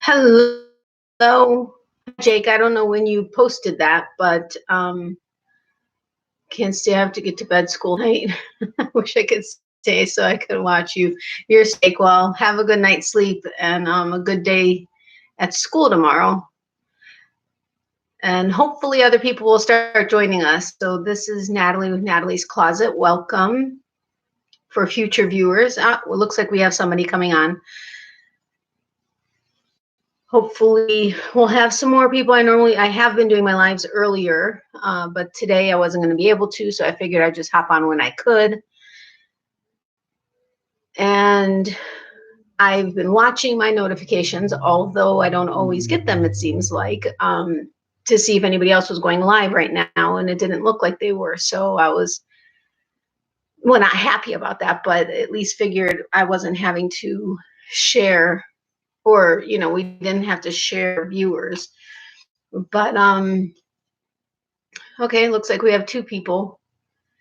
Hello, Jake. I don't know when you posted that, but can't stay. I have to get to bed school night. I wish I could stay so I could watch you. Your steak. Well, have a good night's sleep and a good day at school tomorrow. And hopefully other people will start joining us. So this is Natalie with Natalie's Closet. Welcome for future viewers. Well, it looks like we have somebody coming on. Hopefully we'll have some more people. I have been doing my lives earlier, but today I wasn't going to be able to, so I figured I'd just hop on when I could. And I've been watching my notifications, although I don't always get them, it seems like, to see if anybody else was going live right now, and it didn't look like they were. So I was, well, not happy about that, but at least figured I wasn't having to share, or, you know, we didn't have to share viewers. But okay, looks like we have two people.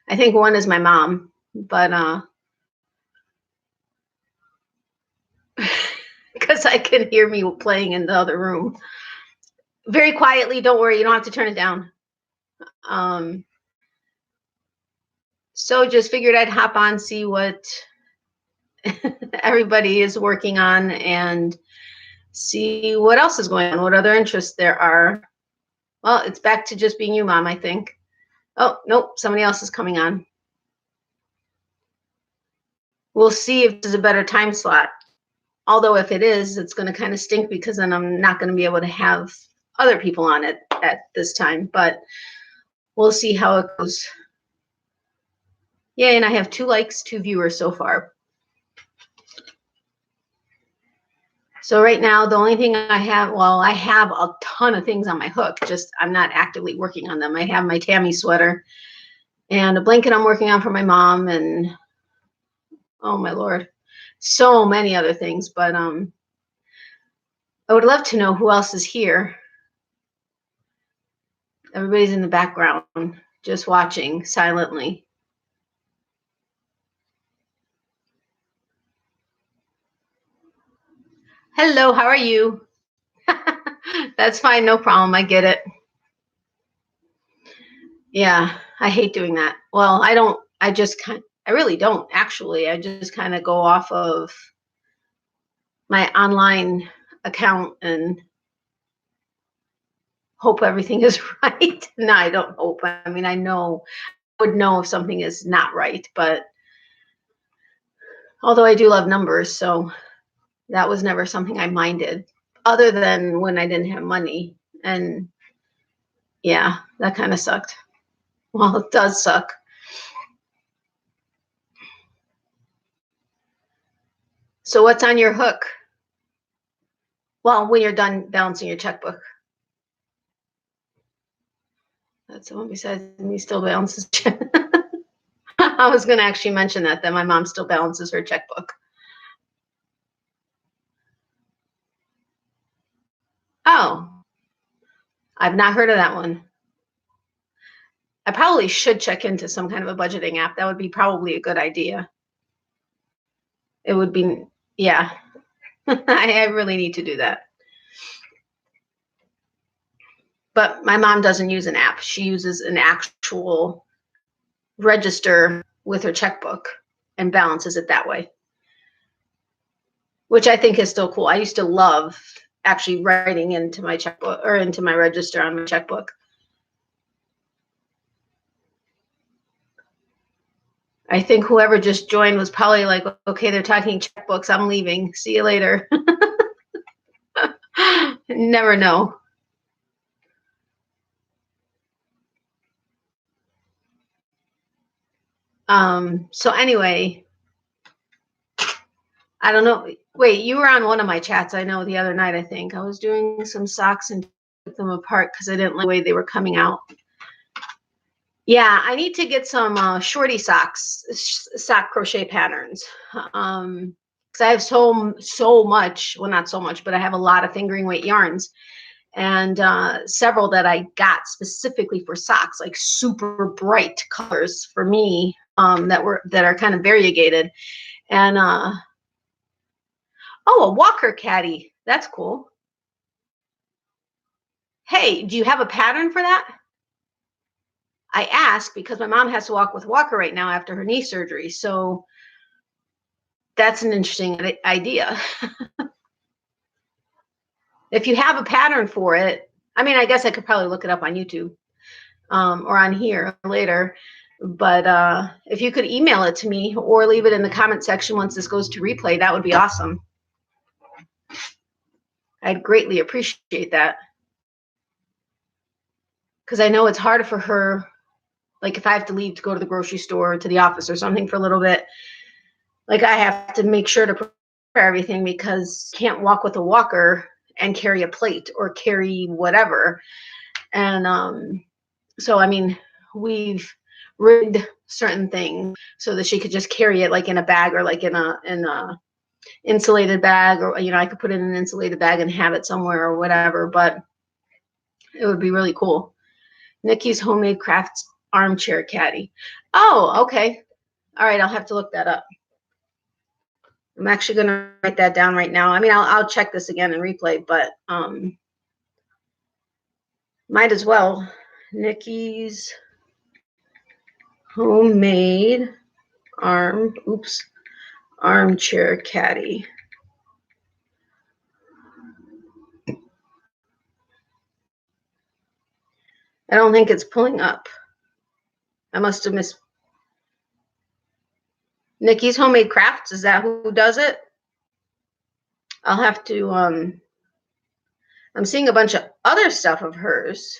I think one is my mom, but because I can hear me playing in the other room very quietly. Don't worry, you don't have to turn it down. So just figured I'd hop on, see what everybody is working on, and see what else is going on, what other interests there are. Well, it's back to just being you, Mom, I think. Oh, nope, somebody else is coming on. We'll see if there's a better time slot. Although if it is, it's going to kind of stink because then I'm not going to be able to have other people on it at this time. But we'll see how it goes. Yay, and I have 2 likes, 2 viewers so far. So right now, the only thing I have, well, I have a ton of things on my hook, just I'm not actively working on them. I have my Tammy sweater and a blanket I'm working on for my mom, and oh my Lord, so many other things. But I would love to know who else is here. Everybody's in the background, just watching silently. Hello, how are you? That's fine, no problem. I get it. Yeah, I hate doing that. Well, I really don't actually. I just kind of go off of my online account and hope everything is right. No, I don't hope. I mean, I would know if something is not right, but although I do love numbers, so that was never something I minded, other than when I didn't have money. And yeah, that kind of sucked. Well, it does suck. So what's on your hook? Well, when you're done balancing your checkbook. That's the one besides me still balances. I was going to actually mention that my mom still balances her checkbook. Oh, I've not heard of that one. I probably should check into some kind of a budgeting app. That would be probably a good idea. It would be, yeah. I really need to do that. But my mom doesn't use an app. She uses an actual register with her checkbook and balances it that way, which I think is still cool. I used to love actually writing into my checkbook or into my register on my checkbook. I think whoever just joined was probably like, okay, they're talking checkbooks. I'm leaving. See you later. Never know. So anyway, I don't know. Wait, you were on one of my chats, I know, the other night, I think. I was doing some socks and took them apart because I didn't like the way they were coming out. Yeah, I need to get some shorty socks, sock crochet patterns. Because I have so much, well, not so much, but I have a lot of fingering weight yarns, and several that I got specifically for socks, like super bright colors for me, that are kind of variegated. And oh, a walker caddy, that's cool. hey, do you have a pattern for that? I ask because my mom has to walk with a walker right now after her knee surgery. So that's an interesting idea. If you have a pattern for it, I mean, I guess I could probably look it up on YouTube or on here later. But if you could email it to me or leave it in the comment section once this goes to replay, that would be awesome. I'd greatly appreciate that. Because I know it's harder for her, like if I have to leave to go to the grocery store or to the office or something for a little bit, like I have to make sure to prepare everything because I can't walk with a walker and carry a plate or carry whatever. And so, I mean, we've rigged certain things so that she could just carry it like in a bag or like in a insulated bag, or I could put it in an insulated bag and have it somewhere or whatever. But it would be really cool. Nikki's homemade crafts armchair caddy. Oh, okay. All right, I'll have to look that up. I'm actually going to write that down right now. I mean, I'll check this again and replay, but might as well. Nikki's homemade armchair caddy. I don't think it's pulling up. I must have missed. Nikki's Homemade Crafts, is that who does it? I'll have to, I'm seeing a bunch of other stuff of hers,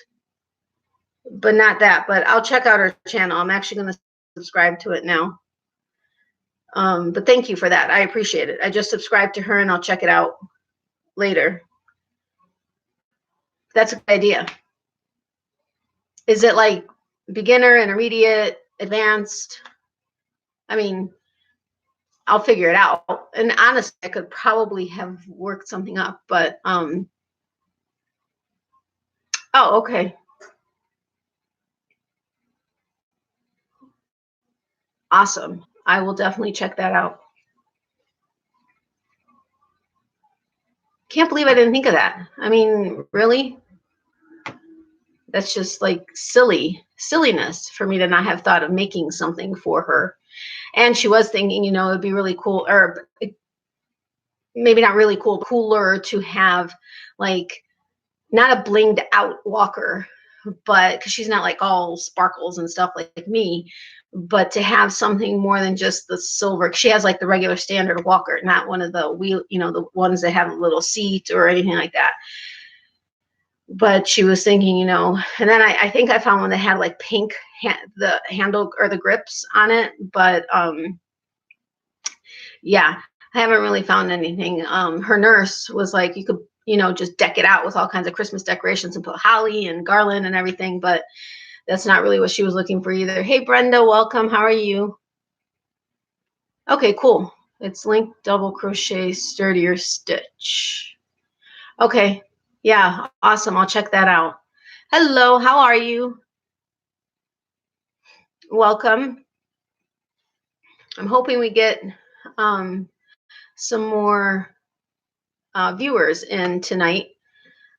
but not that. But I'll check out her channel. I'm actually going to subscribe to it now. But thank you for that. I appreciate it. I just subscribed to her and I'll check it out later. That's a good idea. Is it like beginner, intermediate, advanced? I mean, I'll figure it out. And honestly, I could probably have worked something up, but oh, okay. Awesome. I will definitely check that out. Can't believe I didn't think of that. I mean, really? That's just like silliness for me to not have thought of making something for her. And she was thinking, it'd be really cool, or maybe not really cool, cooler to have like not a blinged out walker, but because she's not like all sparkles and stuff like me, but to have something more than just the silver. She has like the regular standard walker, not one of the wheel, the ones that have a little seat or anything like that. But she was thinking, and then I think I found one that had like pink the handle or the grips on it. But yeah, I haven't really found anything. Her nurse was like, you could, just deck it out with all kinds of Christmas decorations and put holly and garland and everything. But that's not really what she was looking for either. Hey, Brenda, welcome. How are you? Okay, cool. It's link double crochet sturdier stitch. Okay. Yeah, awesome. I'll check that out. Hello, how are you? Welcome. I'm hoping we get some more viewers in tonight.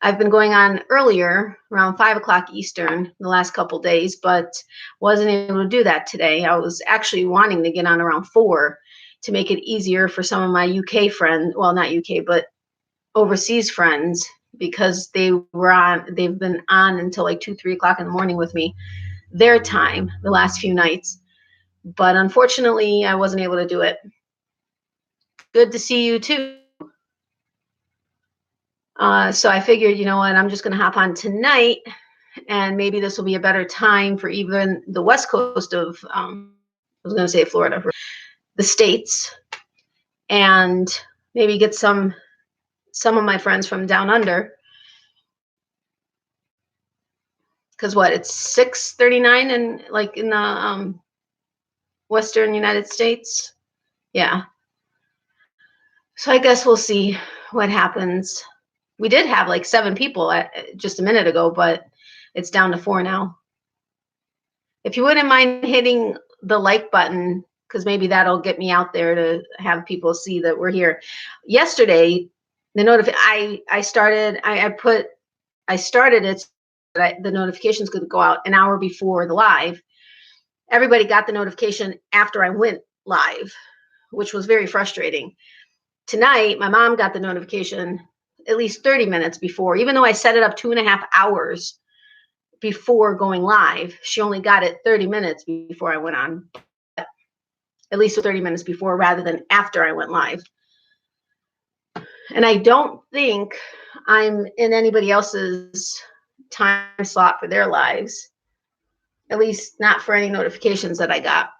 I've been going on earlier, around 5 o'clock Eastern, the last couple days, but wasn't able to do that today. I was actually wanting to get on around 4 to make it easier for some of my UK friends, well, not UK, but overseas friends, because they've been on until like 2, 3 o'clock in the morning with me, their time, the last few nights. But unfortunately, I wasn't able to do it. Good to see you too. So I figured, you know what, I'm just going to hop on tonight, and maybe this will be a better time for even the west coast of, I was going to say Florida, the States, and maybe get some of my friends from down under. Because what, it's 6:39 and like in the Western United States. Yeah. So I guess we'll see what happens. We did have like 7 people just a minute ago, but it's down to 4 now. If you wouldn't mind hitting the like button, because maybe that'll get me out there to have people see that we're here. Yesterday, the I put I started it so that the notifications could go out an hour before the live. Everybody got the notification after I went live, which was very frustrating. Tonight, my mom got the notification at least 30 minutes before, even though I set it up 2.5 hours before going live. She only got it 30 minutes before I went on, at least 30 minutes before rather than after I went live. And I don't think I'm in anybody else's time slot for their lives, at least not for any notifications that I got.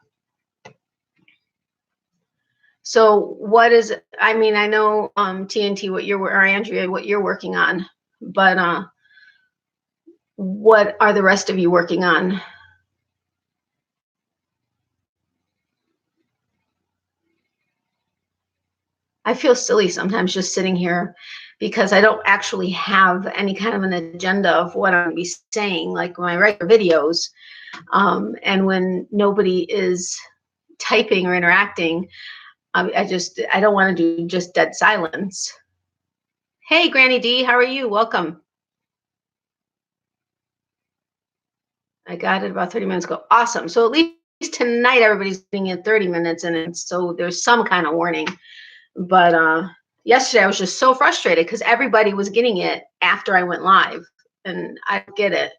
So what is, I mean, I know TNT what you're, or Andrea, what you're working on, but what are the rest of you working on? I feel silly sometimes just sitting here because I don't actually have any kind of an agenda of what I'm going to be saying, like my regular videos. And when nobody is typing or interacting, I don't want to do just dead silence. Hey, Granny D, how are you? Welcome. I got it about 30 minutes ago. Awesome. So at least tonight, everybody's getting in 30 minutes, and so there's some kind of warning. But yesterday, I was just so frustrated because everybody was getting it after I went live, and I get it.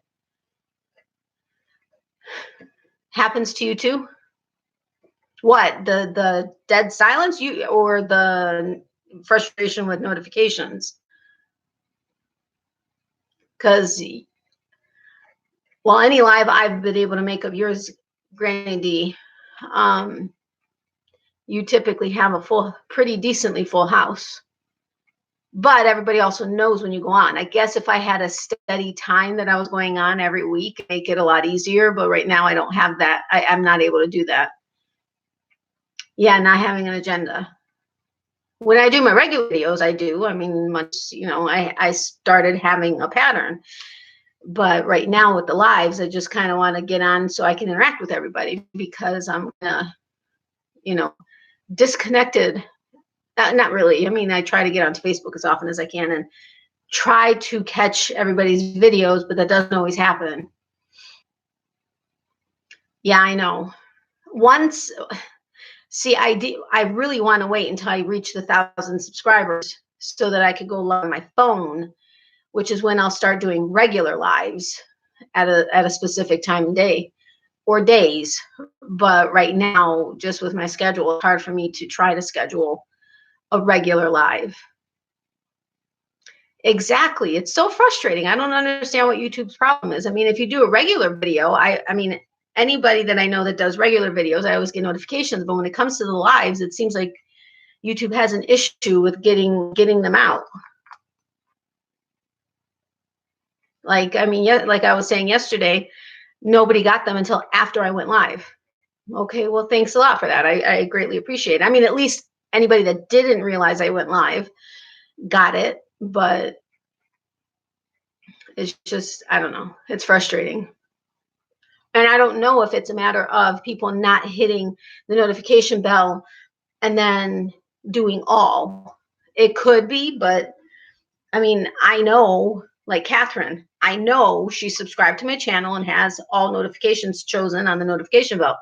Happens to you too? What, the dead silence, you, or the frustration with notifications? Because, well, any live I've been able to make of yours, Granny D, you typically have a full, pretty decently full house. But everybody also knows when you go on. I guess if I had a steady time that I was going on every week, make it a lot easier. But right now I don't have that. I'm not able to do that. Yeah, not having an agenda. When I do my regular videos, I do. I mean, much, you know, I started having a pattern. But right now with the lives, I just kind of want to get on so I can interact with everybody, because I'm, you know, disconnected. Not really. I mean, I try to get onto Facebook as often as I can and try to catch everybody's videos, but that doesn't always happen. Yeah, I know. Once, see, I really want to wait until I reach the 1,000 subscribers so that I could go live on my phone, which is when I'll start doing regular lives at a specific time of day or days. But right now, just with my schedule, it's hard for me to try to schedule a regular live. Exactly. It's so frustrating. I don't understand what YouTube's problem is. I mean, if you do a regular video, I mean, anybody that I know that does regular videos, I always get notifications. But when it comes to the lives, it seems like YouTube has an issue with getting them out. Like, I mean, yeah, like I was saying yesterday, nobody got them until after I went live. Okay, well, thanks a lot for that. I greatly appreciate it. I mean, at least anybody that didn't realize I went live got it, but it's just, I don't know. It's frustrating. And I don't know if it's a matter of people not hitting the notification bell and then doing all. It could be, but I mean, I know, like Catherine, I know she subscribed to my channel and has all notifications chosen on the notification bell,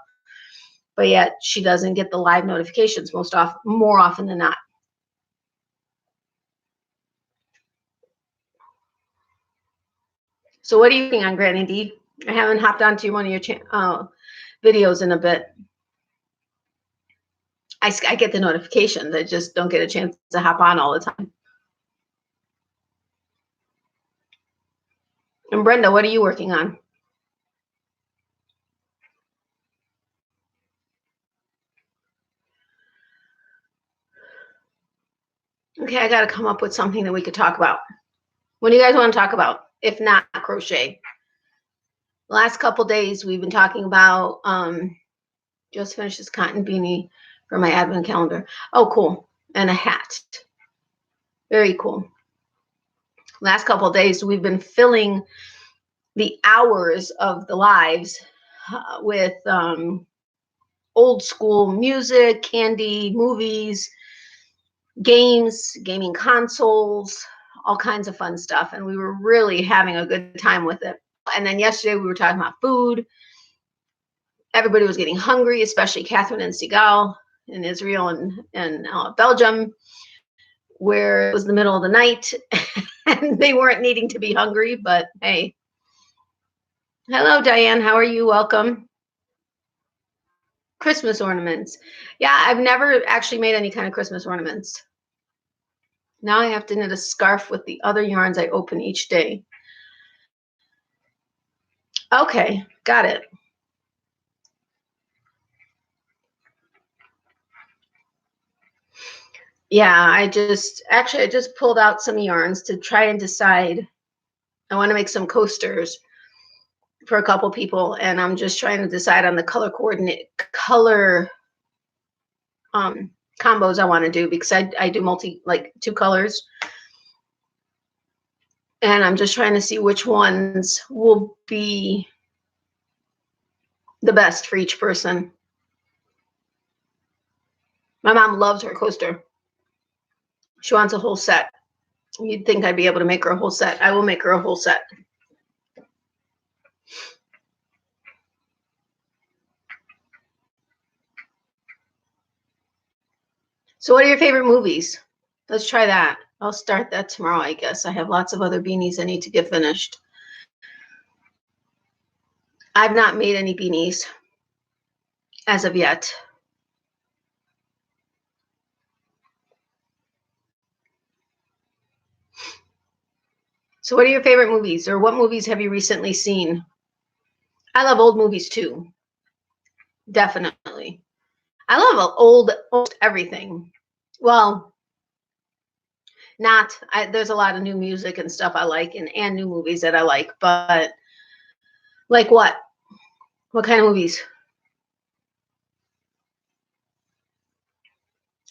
but yet she doesn't get the live notifications more often than not. So what are you working on, Granny D? I haven't hopped onto one of your videos in a bit. I get the notifications. I just don't get a chance to hop on all the time. And Brenda, what are you working on? Okay, I got to come up with something that we could talk about. What do you guys want to talk about? If not crochet. The last couple days we've been talking about, just finished this cotton beanie for my advent calendar. Oh, cool. And a hat. Very cool. Last couple of days we've been filling the hours of the lives with old school music, candy, movies, games, gaming consoles, all kinds of fun stuff. And we were really having a good time with it. And then yesterday we were talking about food. Everybody was getting hungry, especially Catherine and Sigal in Israel and Belgium, where it was the middle of the night and they weren't needing to be hungry, but hey. Hello, Diane. How are you? Welcome. Christmas ornaments. Yeah, I've never actually made any kind of Christmas ornaments. Now I have to knit a scarf with the other yarns I open each day. Okay, got it. Yeah, I just pulled out some yarns to try and decide. I want to make some coasters for a couple people, and I'm just trying to decide on the color combos I want to do, because I do like 2 colors, and I'm just trying to see which ones will be the best for each person. My mom loves her coaster. She wants a whole set. You'd think I'd be able to make her a whole set. I will make her a whole set. So what are your favorite movies? Let's try that. I'll start that tomorrow, I guess. I have lots of other beanies I need to get finished. I've not made any beanies as of yet. So what are your favorite movies, or what movies have you recently seen? I love old movies too. Definitely. I love old everything. Well, there's a lot of new music and stuff I like, and new movies that I like, but like what? What kind of movies?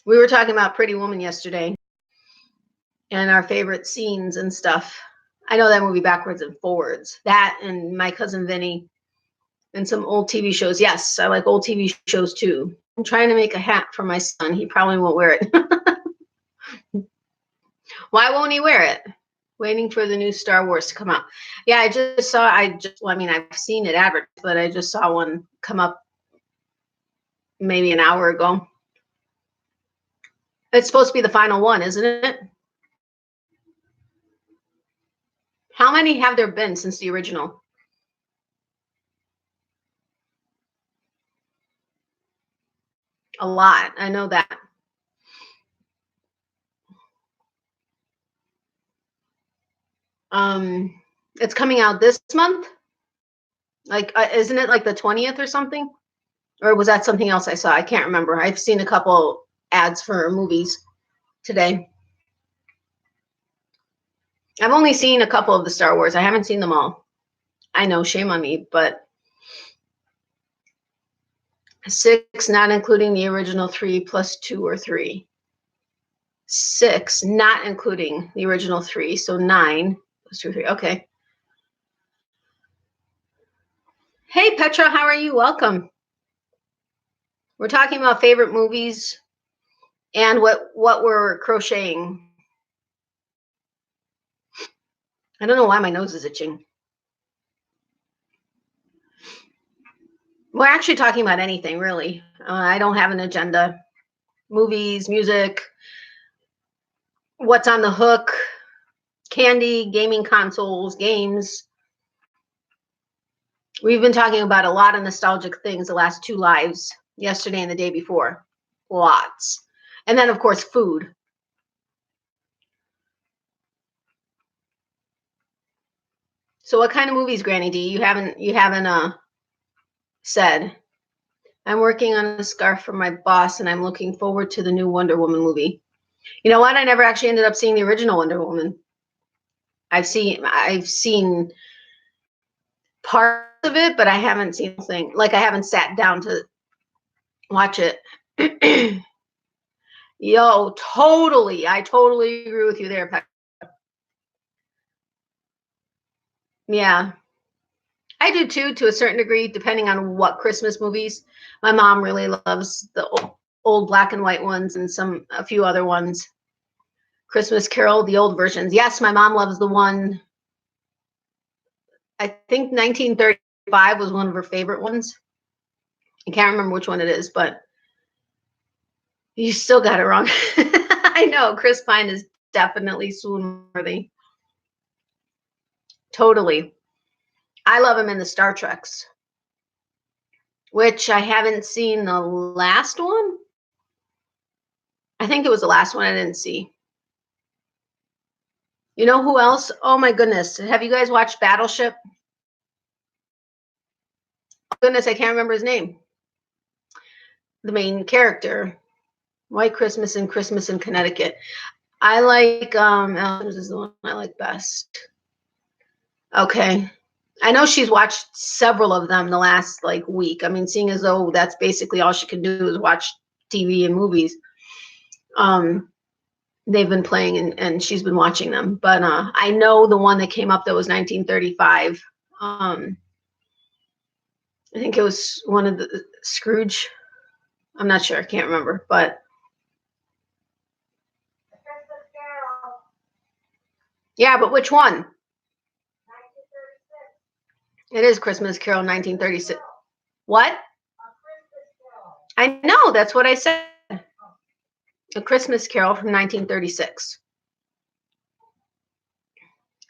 We were talking about Pretty Woman yesterday and our favorite scenes and stuff. I know that movie backwards and forwards. That and My Cousin Vinny and some old TV shows. Yes, I like old TV shows too. I'm trying to make a hat for my son. He probably won't wear it. Why won't he wear it? Waiting for the new Star Wars to come out. Yeah, I've seen it advertised, but I just saw one come up maybe an hour ago. It's supposed to be the final one, isn't it? How many have there been since the original? A lot. I know that. It's coming out this month. Like, isn't it like the 20th or something? Or was that something else I saw? I can't remember. I've seen a couple ads for movies today. I've only seen a couple of the Star Wars. I haven't seen them all. I know, shame on me, but 6, not including the original 3 plus 2 or 3. 6, not including the original 3, so 9 plus 2 or 3. Okay. Hey, Petra, how are you? Welcome. We're talking about favorite movies and what we're crocheting. I don't know why my nose is itching. We're actually talking about anything, really. I don't have an agenda. Movies, music, what's on the hook, candy, gaming consoles, games. We've been talking about a lot of nostalgic things the last 2 lives, yesterday and the day before. Lots. And then, of course, food. So what kind of movies, Granny D? You haven't said. I'm working on a scarf for my boss, and I'm looking forward to the new Wonder Woman movie. You know what? I never actually ended up seeing the original Wonder Woman. I've seen parts of it, but I haven't seen the thing. Like, I haven't sat down to watch it. Yo, totally. I totally agree with you there, Pat. Yeah. I do too, to a certain degree, depending on what Christmas movies. My mom really loves the old black and white ones and a few other ones. Christmas Carol, the old versions. Yes, my mom loves the one. I think 1935 was one of her favorite ones. I can't remember which one it is, but you still got it wrong. I know Chris Pine is definitely swoon worthy. Totally. I love him in the Star Treks, which I haven't seen the last one. I think it was the last one I didn't see. You know who else? Oh my goodness. Have you guys watched Battleship? Oh goodness, I can't remember his name. The main character. White Christmas and Christmas in Connecticut. I like this is the one I like best. Okay. I know she's watched several of them the last like week. I mean, seeing as though that's basically all she can do is watch TV and movies. They've been playing and she's been watching them. But I know the one that came up that was 1935. I think it was one of the Scrooge. I'm not sure. I can't remember. But yeah, but which one? It is Christmas Carol 1936. What? I know. That's what I said. A Christmas Carol from 1936.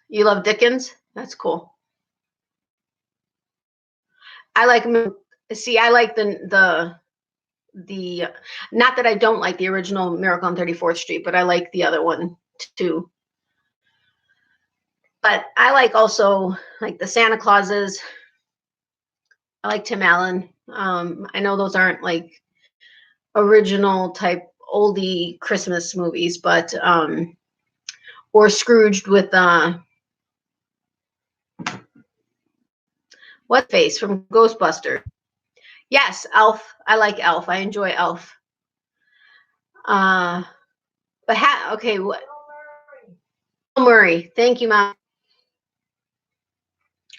You love Dickens? That's cool. I like, see, I like the not that I don't like the original Miracle on 34th Street, but I like the other one too. But I like also like the Santa Clauses. I like Tim Allen. I know those aren't like original type oldie Christmas movies, but or Scrooged with what face from Ghostbusters. Yes, Elf. I like Elf. I enjoy Elf. But okay, what? Bill Murray. Thank you, Mom.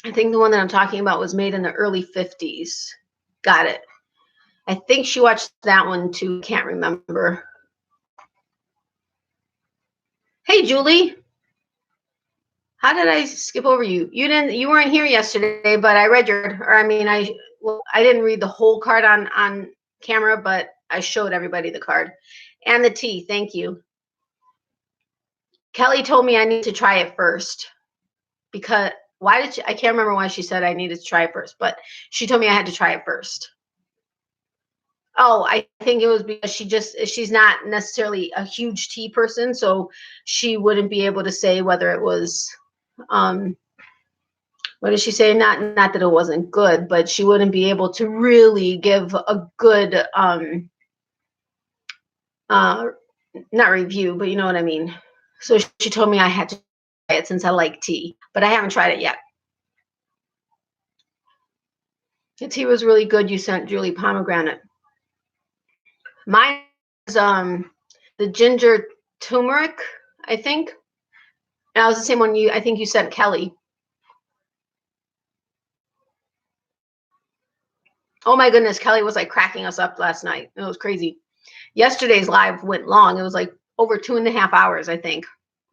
I think the one that I'm talking about was made in the early 50s. Got it. I think she watched that one too. Can't remember. Hey, Julie. How did I skip over you? You weren't here yesterday, but I read I didn't read the whole card on camera, but I showed everybody the card. And the tea, thank you. Kelly told me I need to try it first. Because I can't remember why she said I needed to try it first, but she told me I had to try it first. Oh, I think it was because she's not necessarily a huge tea person, so she wouldn't be able to say whether it was what did she say? Not that it wasn't good, but she wouldn't be able to really give a good not review, but you know what I mean. So she told me I had to try it since I like tea, but I haven't tried it yet. The tea was really good. You sent Julie pomegranate. Mine is the ginger turmeric, I think. And that was the same one I think you sent Kelly. Oh my goodness, Kelly was like cracking us up last night. It was crazy. Yesterday's live went long. It was like over 2.5 hours, I think.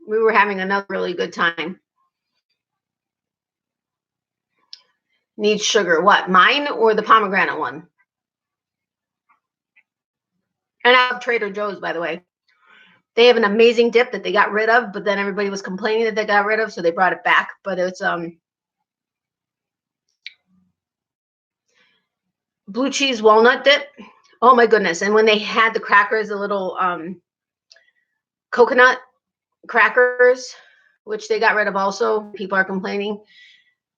We were having another really good time. Needs sugar. What, mine or the pomegranate one? And I have Trader Joe's, by the way. They have an amazing dip that they got rid of, but then everybody was complaining that they got rid of, so they brought it back. But it's blue cheese walnut dip. Oh my goodness. And when they had the crackers, the little coconut crackers, which they got rid of also, people are complaining,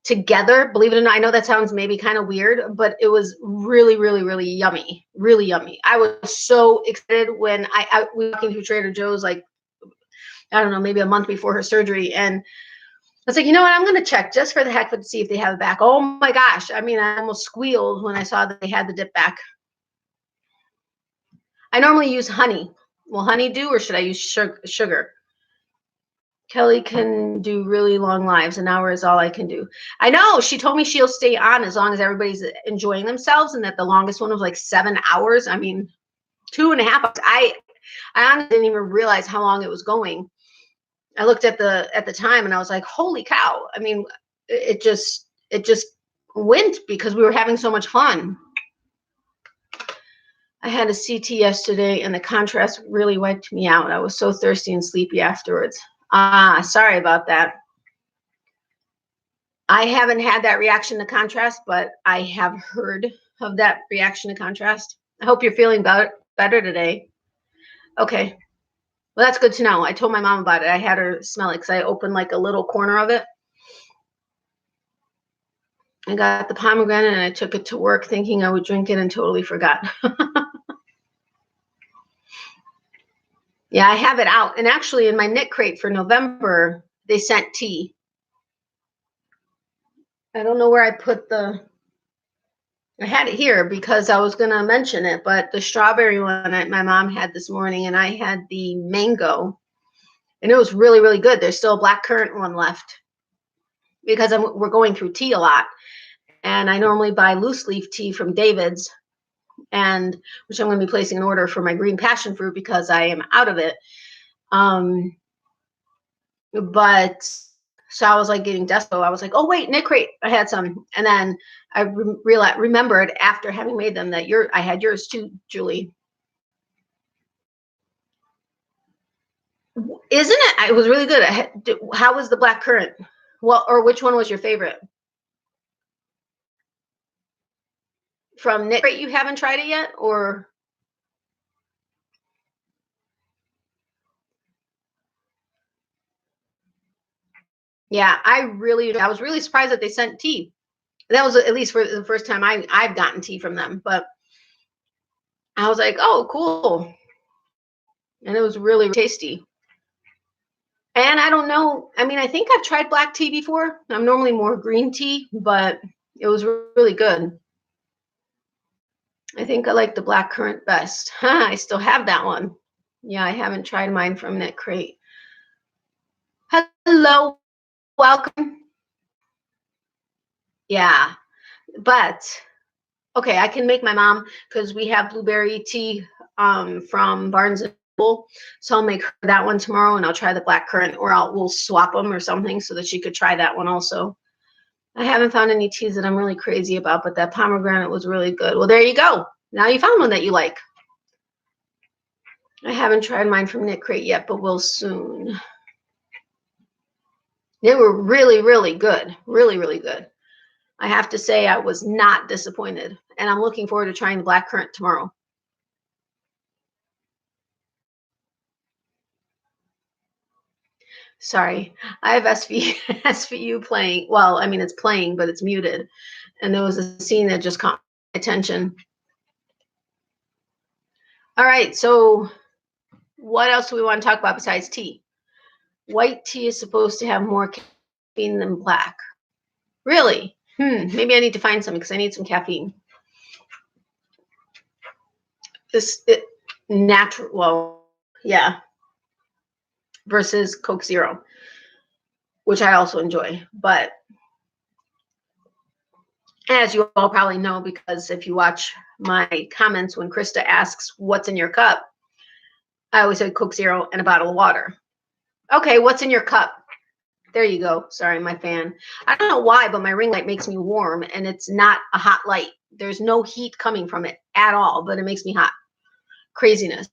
together, believe it or not, I know that sounds maybe kind of weird, but it was really, really, really yummy. Really yummy. I was so excited when we were walking through Trader Joe's, like, I don't know, maybe a month before her surgery. And I was like, you know what? I'm going to check just for the heck of it to see if they have it back. Oh my gosh. I mean, I almost squealed when I saw that they had the dip back. I normally use honey. Will honey do, or should I use sugar? Kelly can do really long lives. An hour is all I can do. I know. She told me she'll stay on as long as everybody's enjoying themselves, and that the longest one was like 7 hours. I mean, 2.5 hours. I honestly didn't even realize how long it was going. I looked at the time and I was like, holy cow. I mean, it just went because we were having so much fun. I had a CT yesterday and the contrast really wiped me out. I was so thirsty and sleepy afterwards. Sorry about that. I haven't had that reaction to contrast, but I have heard of that reaction to contrast. I hope you're feeling better today. Okay. Well, that's good to know. I told my mom about it. I had her smell it because I opened like a little corner of it. I got the pomegranate and I took it to work thinking I would drink it and totally forgot. Yeah, I have it out. And actually in my KnitCrate for November, they sent tea. I don't know where I put I had it here because I was going to mention it, but the strawberry one my mom had this morning and I had the mango and it was really, really good. There's still a blackcurrant one left because we're going through tea a lot. And I normally buy loose leaf tea from David's, and which I'm going to be placing an order for my green passion fruit because I am out of it. But so I was like getting despo. I was like, oh wait, KnitCrate, I had some, and then I remembered after having made them that I had yours too, Julie. Isn't it? It was really good. How was the blackcurrant? Well, or which one was your favorite? From KnitCrate, you haven't tried it yet, or? Yeah, I was really surprised that they sent tea. That was at least for the first time I've gotten tea from them, but I was like, oh, cool. And it was really tasty. And I don't know, I mean, I think I've tried black tea before. I'm normally more green tea, but it was really good. I think I like the blackcurrant best. I still have that one. Yeah, I haven't tried mine from KnitCrate. Hello, welcome. Yeah, but okay, I can make my mom because we have blueberry tea from Barnes and Noble, so I'll make her that one tomorrow, and I'll try the blackcurrant, or we'll swap them or something so that she could try that one also. I haven't found any teas that I'm really crazy about, but that pomegranate was really good. Well, there you go. Now you found one that you like. I haven't tried mine from KnitCrate yet, but will soon. They were really, really good. Really, really good. I have to say I was not disappointed, and I'm looking forward to trying the blackcurrant tomorrow. Sorry, I have SVU playing. Well, I mean, it's playing, but it's muted. And there was a scene that just caught my attention. All right, so what else do we want to talk about besides tea? White tea is supposed to have more caffeine than black. Really? Maybe I need to find some because I need some caffeine. Natural, well, yeah, versus Coke Zero, which I also enjoy. But as you all probably know, because if you watch my comments when Krista asks what's in your cup, I always say Coke Zero and a bottle of water. Okay, what's in your cup? There you go. Sorry, my fan. I don't know why, but my ring light makes me warm, and it's not a hot light. There's no heat coming from it at all, but it makes me hot. Craziness.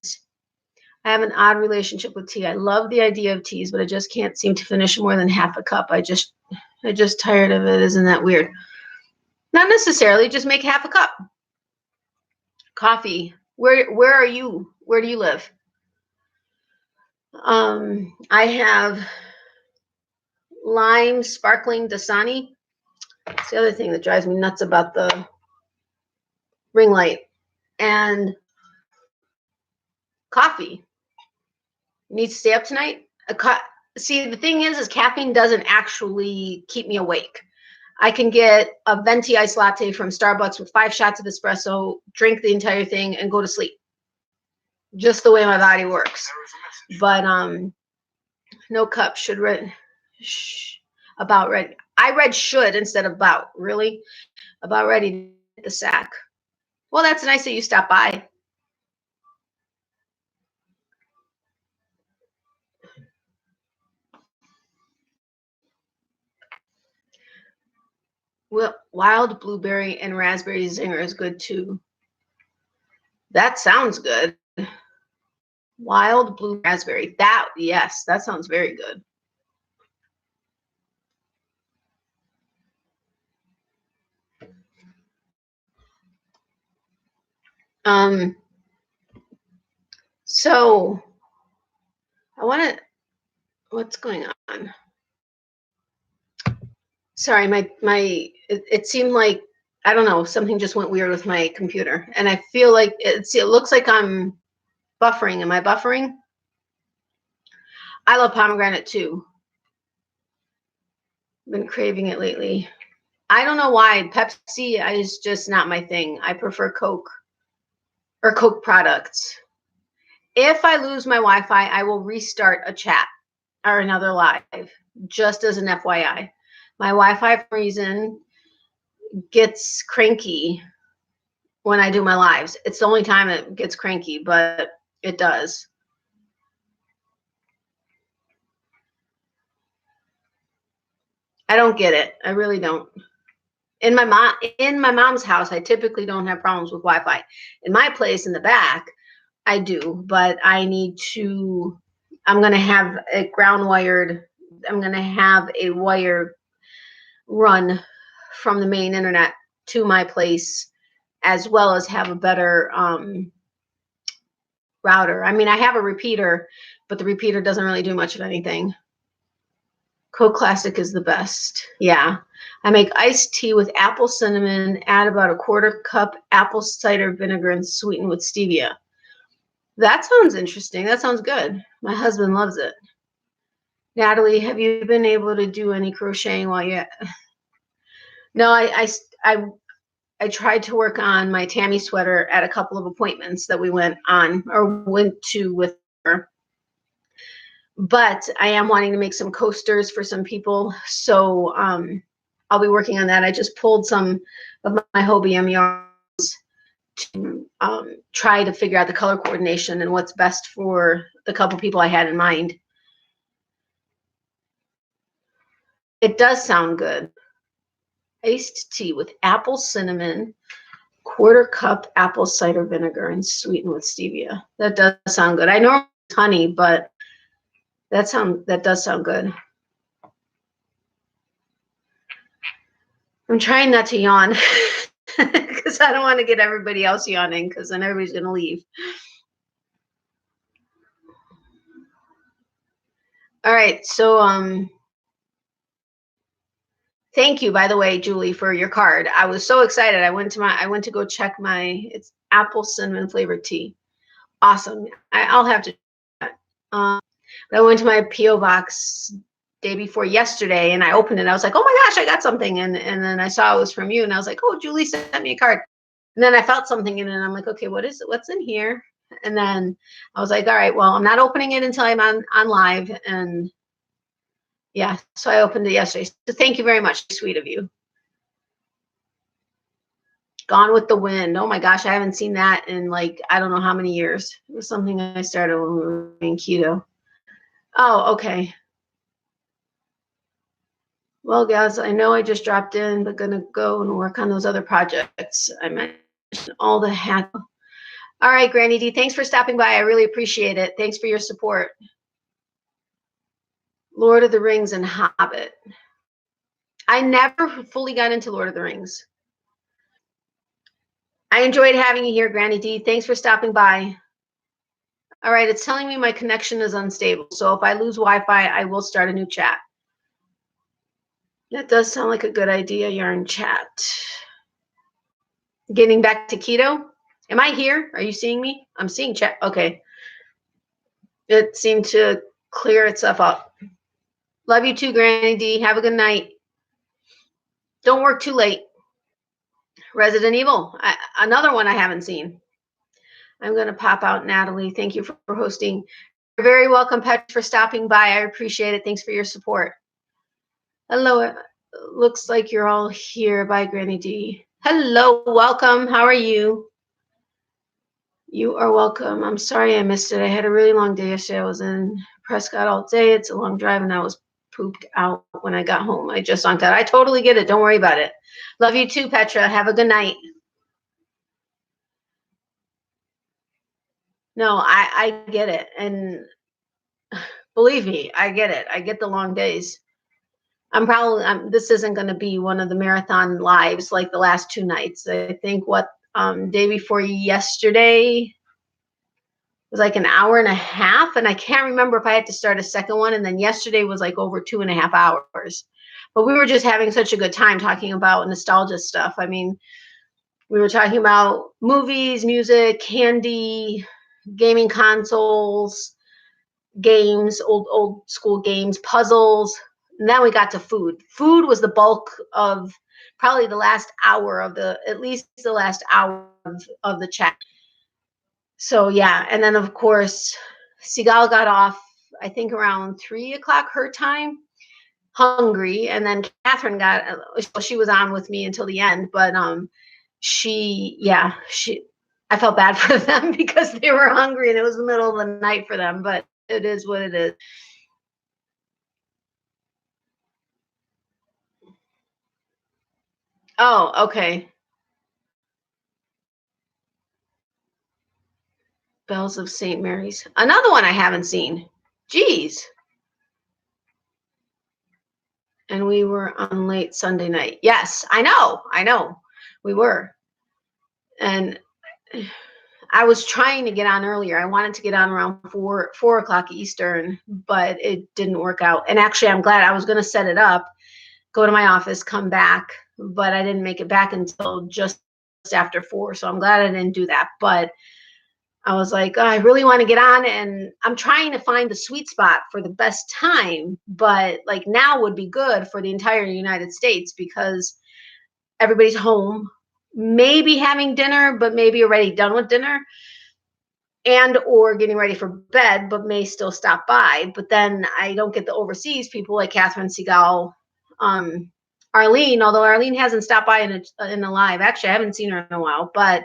I have an odd relationship with tea. I love the idea of teas, but I just can't seem to finish more than half a cup. I just tired of it. Isn't that weird? Not necessarily. Just make half a cup. Coffee. Where are you? Where do you live? I have lime sparkling Dasani. It's the other thing that drives me nuts about the ring light. And coffee. You need to stay up tonight? See, the thing is caffeine doesn't actually keep me awake. I can get a venti iced latte from Starbucks with 5 shots of espresso, drink the entire thing, and go to sleep. Just the way my body works. But no cup should read about ready. I read should instead of about. Really? About ready to hit the sack. Well, that's nice that you stopped by. Well, wild blueberry and raspberry zinger is good too. That sounds good. Wild blue raspberry. That, yes, that sounds very good. So I want to, what's going on? Sorry, it seemed like, I don't know, something just went weird with my computer, and I feel like it looks like I'm buffering. Am I buffering? I love pomegranate too. Been craving it lately. I don't know why. Pepsi is just not my thing. I prefer Coke or Coke products. If I lose my Wi-Fi, I will restart a chat or another live, just as an FYI. My Wi-Fi for reason gets cranky when I do my lives. It's the only time it gets cranky, but it does. I don't get it. I really don't. In my mom's house, I typically don't have problems with Wi-Fi. In my place in the back, I do, but I need to, I'm going to have it ground wired. I'm going to have a wire run from the main internet to my place, as well as have a better router. I mean, I have a repeater, but the repeater doesn't really do much of anything. Coke Classic is the best. Yeah. I make iced tea with apple cinnamon, add about a 1/4 cup apple cider vinegar, and sweeten with stevia. That sounds interesting. That sounds good. My husband loves it. Natalie, have you been able to do any crocheting while you? No, I tried to work on my Tammy sweater at a couple of appointments that we went to with her. But I am wanting to make some coasters for some people, so I'll be working on that. I just pulled some of my Hobium yarns to try to figure out the color coordination and what's best for the couple people I had in mind. It does sound good. Iced tea with apple cinnamon, 1/4 cup apple cider vinegar, and sweeten with stevia. That does sound good. I normally use honey, but that does sound good. I'm trying not to yawn because I don't want to get everybody else yawning, because then everybody's going to leave. All right, so thank you, by the way, Julie, for your card. I was so excited. I went to go check it's apple cinnamon flavored tea. Awesome. I'll have to do that. I went to my P.O. box day before yesterday, and I opened it. I was like, oh my gosh, I got something. And then I saw it was from you, and I was like, oh, Julie sent me a card. And then I felt something in it, and I'm like, okay, what is it? What's in here? And then I was like, all right, well, I'm not opening it until I'm on live. And yeah, so I opened it yesterday. So thank you very much. Sweet of you. Gone with the Wind. Oh my gosh, I haven't seen that in like, I don't know how many years. It was something I started when we were in keto. Oh, okay. Well, guys, I know I just dropped in, but gonna go and work on those other projects. I mentioned all the hat. All right, Granny D, thanks for stopping by. I really appreciate it. Thanks for your support. Lord of the Rings and Hobbit. I never fully got into Lord of the Rings. I enjoyed having you here, Granny D. Thanks for stopping by. All right, it's telling me my connection is unstable. So if I lose Wi-Fi, I will start a new chat. That does sound like a good idea, Yarn Chat. Getting back to keto. Am I here? Are you seeing me? I'm seeing chat. Okay. It seemed to clear itself up. Love you too, Granny D. Have a good night. Don't work too late. Resident Evil. Another one I haven't seen. I'm going to pop out, Natalie. Thank you for hosting. You're very welcome, Pet, for stopping by. I appreciate it. Thanks for your support. Hello. Looks like you're all here. Bye, Granny D. Hello. Welcome. How are you? You are welcome. I'm sorry I missed it. I had a really long day yesterday. I was in Prescott all day. It's a long drive, and I was pooped out when I got home. I just zonked out. I totally get it. Don't worry about it. Love you too, Petra. Have a good night. No, I get it. And believe me, I get it. I get the long days. This isn't going to be one of the marathon lives like the last 2 nights. I think day before yesterday was like an hour and a half. And I can't remember if I had to start a second one. And then yesterday was like over 2.5 hours. But we were just having such a good time talking about nostalgia stuff. I mean, we were talking about movies, music, candy, gaming consoles, games, old school games, puzzles. And then we got to food. Food was the bulk of probably the last hour of at least the last hour of the chat. So yeah, and then of course, Sigal got off, I think around 3 o'clock her time, hungry, and then Catherine she was on with me until the end, but I felt bad for them because they were hungry and it was the middle of the night for them, but it is what it is. Oh, okay. Bells of St. Mary's. Another one I haven't seen. Jeez. And we were on late Sunday night. Yes, I know. We were. And I was trying to get on earlier. I wanted to get on around 4 o'clock Eastern, but it didn't work out. And actually, I'm glad. I was going to set it up, go to my office, come back, but I didn't make it back until just after 4. So I'm glad I didn't do that. But I was like, oh, I really want to get on, and I'm trying to find the sweet spot for the best time. But like now would be good for the entire United States because everybody's home, maybe having dinner, but maybe already done with dinner, and or getting ready for bed, but may still stop by. But then I don't get the overseas people like Catherine Segal, Arlene, although Arlene hasn't stopped by in a live. Actually, I haven't seen her in a while, but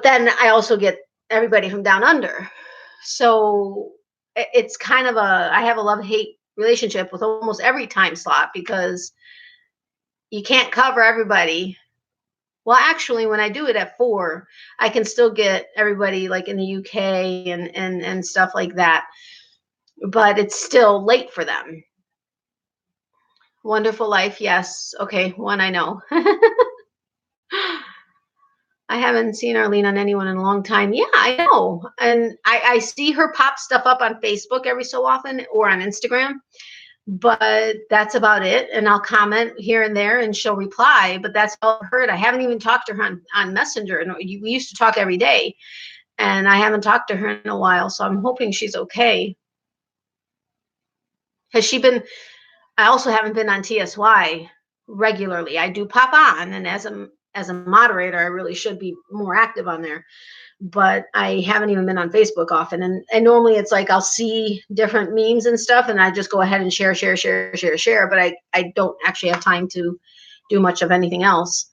then I also get everybody from down under. So it's kind of I have a love-hate relationship with almost every time slot because you can't cover everybody. Well, actually, when I do it at 4, I can still get everybody like in the UK and stuff like that. But it's still late for them. Wonderful Life, yes. Okay, one I know. I haven't seen Arlene on anyone in a long time. Yeah, I know. And I see her pop stuff up on Facebook every so often or on Instagram, but that's about it. And I'll comment here and there and she'll reply, but that's all I've heard. I haven't even talked to her on Messenger. And we used to talk every day and I haven't talked to her in a while. So I'm hoping she's okay. Has she been, I also haven't been on TSY regularly. I do pop on, and as a moderator, I really should be more active on there, but I haven't even been on Facebook often. And normally it's like I'll see different memes and stuff and I just go ahead and share, but I don't actually have time to do much of anything else.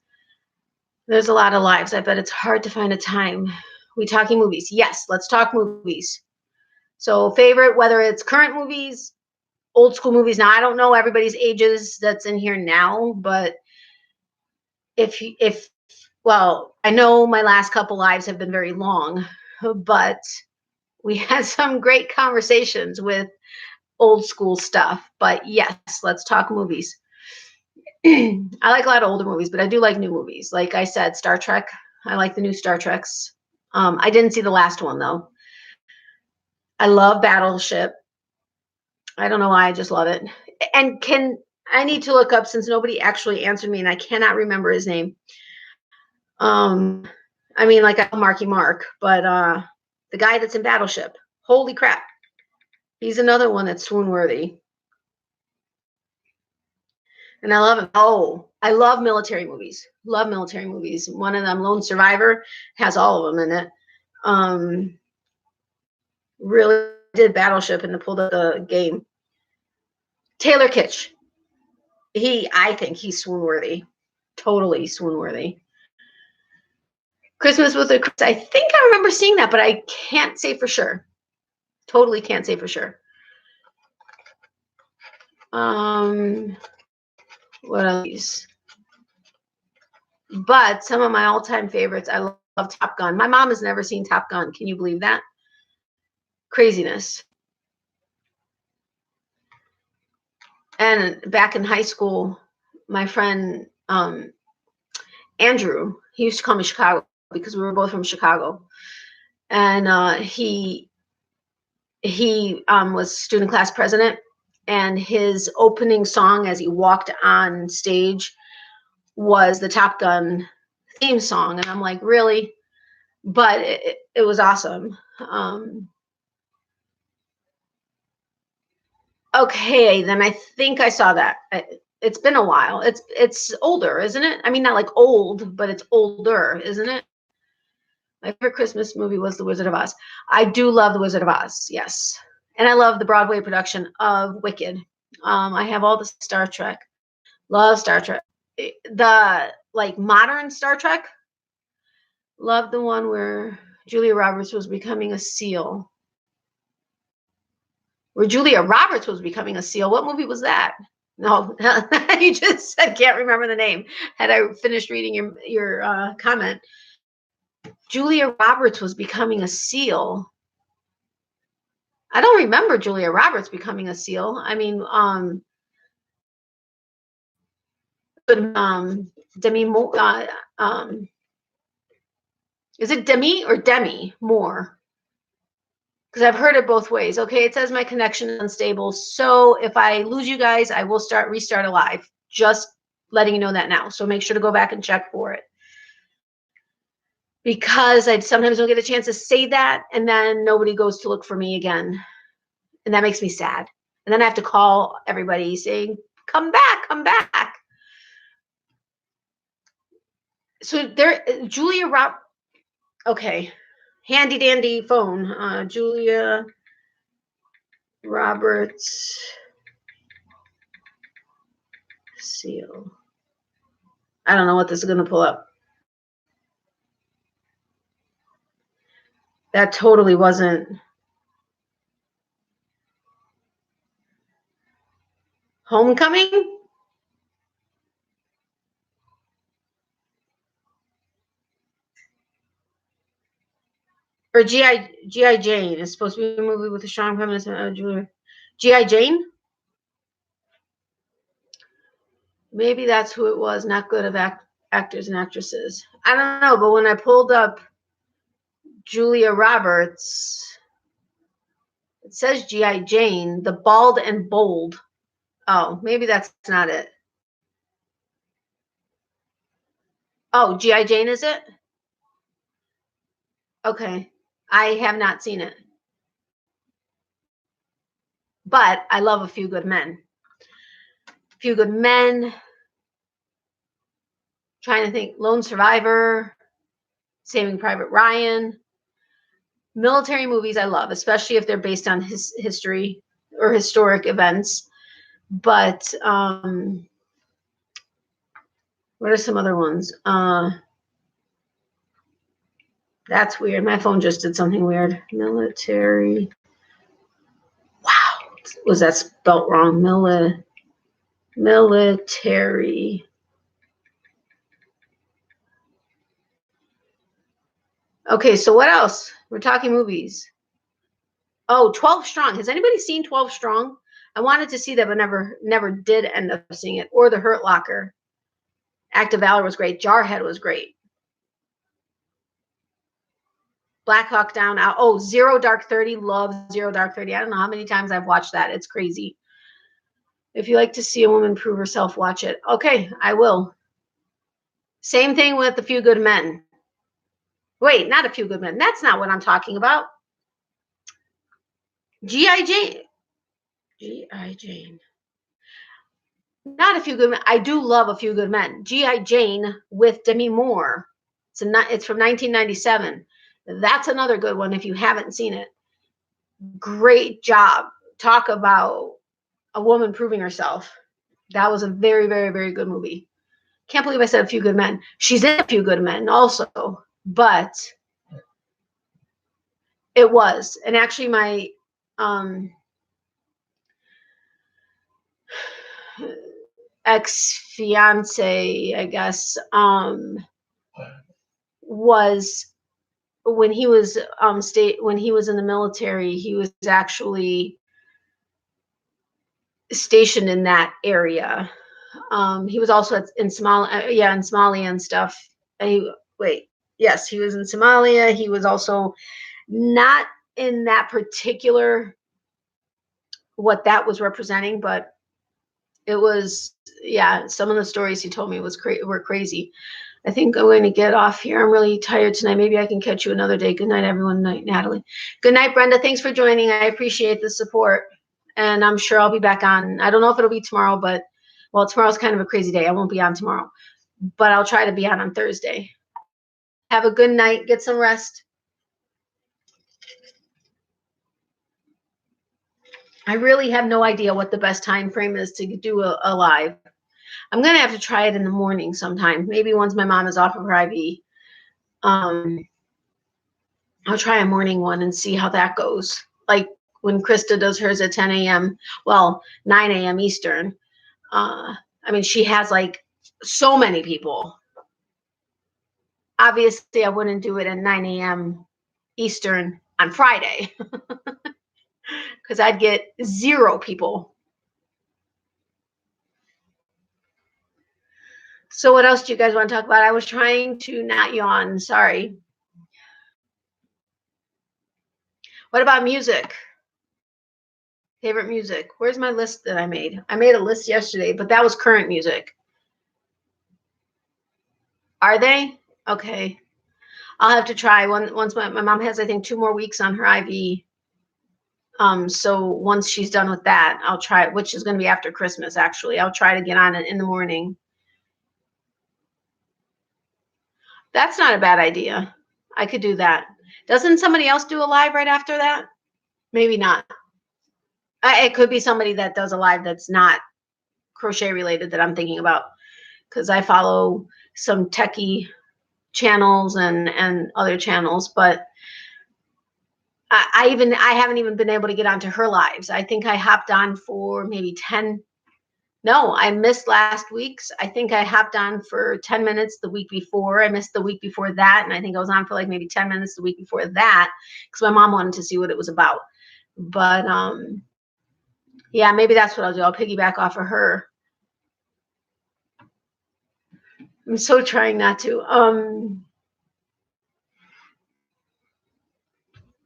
There's a lot of lives. I bet it's hard to find a time. We talking movies? Yes, let's talk movies. So favorite, whether it's current movies, old school movies. Now I don't know everybody's ages that's in here now, but well, I know my last couple lives have been very long, but we had some great conversations with old school stuff. But yes, let's talk movies. I like a lot of older movies, but I do like new movies. Like I said, Star Trek. I like the new Star Treks. I didn't see the last one though. I love Battleship. I don't know why, I just love it. And I need to look up, since nobody actually answered me and I cannot remember his name. I mean, like I know Marky Mark, but the guy that's in Battleship, holy crap. He's another one that's swoon worthy. And I love him. Oh, I love military movies. Love military movies. One of them, Lone Survivor, has all of them in it. Really did Battleship and pulled up the game. Taylor Kitsch. I think he's swoon worthy. Totally swoon worthy. Christmas with a Chris. I think I remember seeing that, but I can't say for sure. Totally can't say for sure. What are these? But some of my all-time favorites, I love Top Gun. My mom has never seen Top Gun. Can you believe that? Craziness. And back in high school, my friend Andrew, he used to come to Chicago because we were both from Chicago. And he was student class president, and his opening song as he walked on stage was the Top Gun theme song. And I'm like, really? But it was awesome. Okay, then I think I saw that. It's been a while. It's older, isn't it? I mean, not like old, but it's older, isn't it? My favorite Christmas movie was The Wizard of Oz. I do love The Wizard of Oz, yes. And I love the Broadway production of Wicked. I have all the Star Trek. Love Star Trek. The like modern Star Trek. Love the one where Julia Roberts was becoming a SEAL. Where Julia Roberts was becoming a SEAL. What movie was that? No, you just said can't remember the name. Had I finished reading your comment. Julia Roberts was becoming a SEAL. I don't remember Julia Roberts becoming a SEAL. I mean, Demi Moore. Is it Demi or Demi Moore? Because I've heard it both ways. Okay, it says my connection is unstable. So if I lose you guys, I will restart a live. Just letting you know that now. So make sure to go back and check for it. Because I sometimes don't get a chance to say that, and then nobody goes to look for me again. And that makes me sad. And then I have to call everybody saying, come back, come back. So there, Julia okay. Handy dandy phone. Julia Roberts SEAL. I don't know what this is going to pull up. That totally wasn't. Homecoming? Or G.I. Jane is supposed to be a movie with a strong feminist Julia. G.I. Jane? Maybe that's who it was. Not good of actors and actresses. I don't know, but when I pulled up Julia Roberts, it says G.I. Jane, the bald and bold. Oh, maybe that's not it. Oh, G.I. Jane, is it? Okay. I have not seen it. But I love A Few Good Men. A Few Good Men. Trying to think. Lone Survivor. Saving Private Ryan. Military movies I love, especially if they're based on history or historic events. But what are some other ones? That's weird. My phone just did something weird. Military. Wow. Was that spelt wrong? Military. Okay, so what else? We're talking movies. Oh, 12 Strong. Has anybody seen 12 Strong? I wanted to see that, but never did end up seeing it. Or The Hurt Locker. Act of Valor was great. Jarhead was great. Black Hawk Down. Oh, Zero Dark 30. Love Zero Dark 30. I don't know how many times I've watched that. It's crazy. If you like to see a woman prove herself, watch it. Okay, I will. Same thing with A Few Good Men. Wait, not A Few Good Men. That's not what I'm talking about. G.I. Jane. G.I. Jane. Not A Few Good Men. I do love A Few Good Men. G.I. Jane with Demi Moore. It's from 1997. That's another good one if you haven't seen it. Great job. Talk about a woman proving herself. That was a very, very, very good movie. Can't believe I said A Few Good Men. She's in A Few Good Men also, but it was. And actually my ex-fiance, I guess, was when he was when he was in the military, he was actually stationed in that area. He was also in Somalia, in Somalia and stuff. Yes, he was in Somalia. He was also not in that particular what that was representing, but it was, yeah, some of the stories he told me were crazy. I think I'm going to get off here. I'm really tired tonight. Maybe I can catch you another day. Good night, everyone. Night, Natalie. Good night, Brenda. Thanks for joining. I appreciate the support. And I'm sure I'll be back on. I don't know if it'll be tomorrow, but, well, tomorrow's kind of a crazy day. I won't be on tomorrow, but I'll try to be on Thursday. Have a good night. Get some rest. I really have no idea what the best time frame is to do a live. I'm going to have to try it in the morning sometime. Maybe once my mom is off of her IV. I'll try a morning one and see how that goes. Like when Krista does hers at 10 a.m. Well, 9 a.m. Eastern. I mean, she has like so many people. Obviously, I wouldn't do it at 9 a.m. Eastern on Friday because I'd get 0 people. So what else do you guys want to talk about? I was trying to not yawn. Sorry. What about music? Favorite music? Where's my list that I made? I made a list yesterday, but that was current music. Are they? Okay. I'll have to try once my mom has, I think, 2 more weeks on her IV. So once she's done with that, I'll try it, which is going to be after Christmas, actually. I'll try to get on it in the morning. That's not a bad idea. I could do that. Doesn't somebody else do a live right after that? Maybe not. It could be somebody that does a live that's not crochet related that I'm thinking about, because I follow some techie channels and other channels, but I haven't even been able to get onto her lives. I think I hopped on for maybe 10. No, I missed last week's. I think I hopped on for 10 minutes the week before. I missed the week before that, and I think I was on for like maybe 10 minutes the week before that because my mom wanted to see what it was about. But yeah, maybe that's what I'll do. I'll piggyback off of her. I'm so trying not to.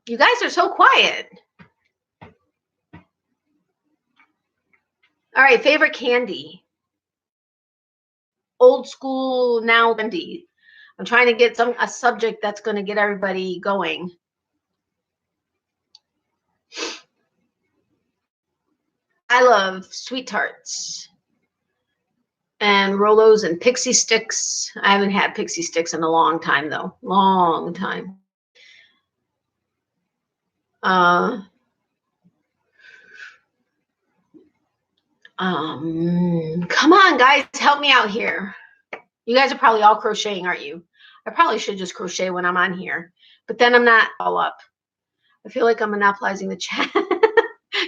You guys are so quiet. All right, favorite candy. Old school now candy. I'm trying to get a subject that's going to get everybody going. I love sweet tarts and Rolos and pixie sticks. I haven't had pixie sticks in a long time, though. Long time. Come on, guys, help me out here. You guys are probably all crocheting, aren't you? I probably should just crochet when I'm on here, but then I'm not all up. I feel like I'm monopolizing the chat.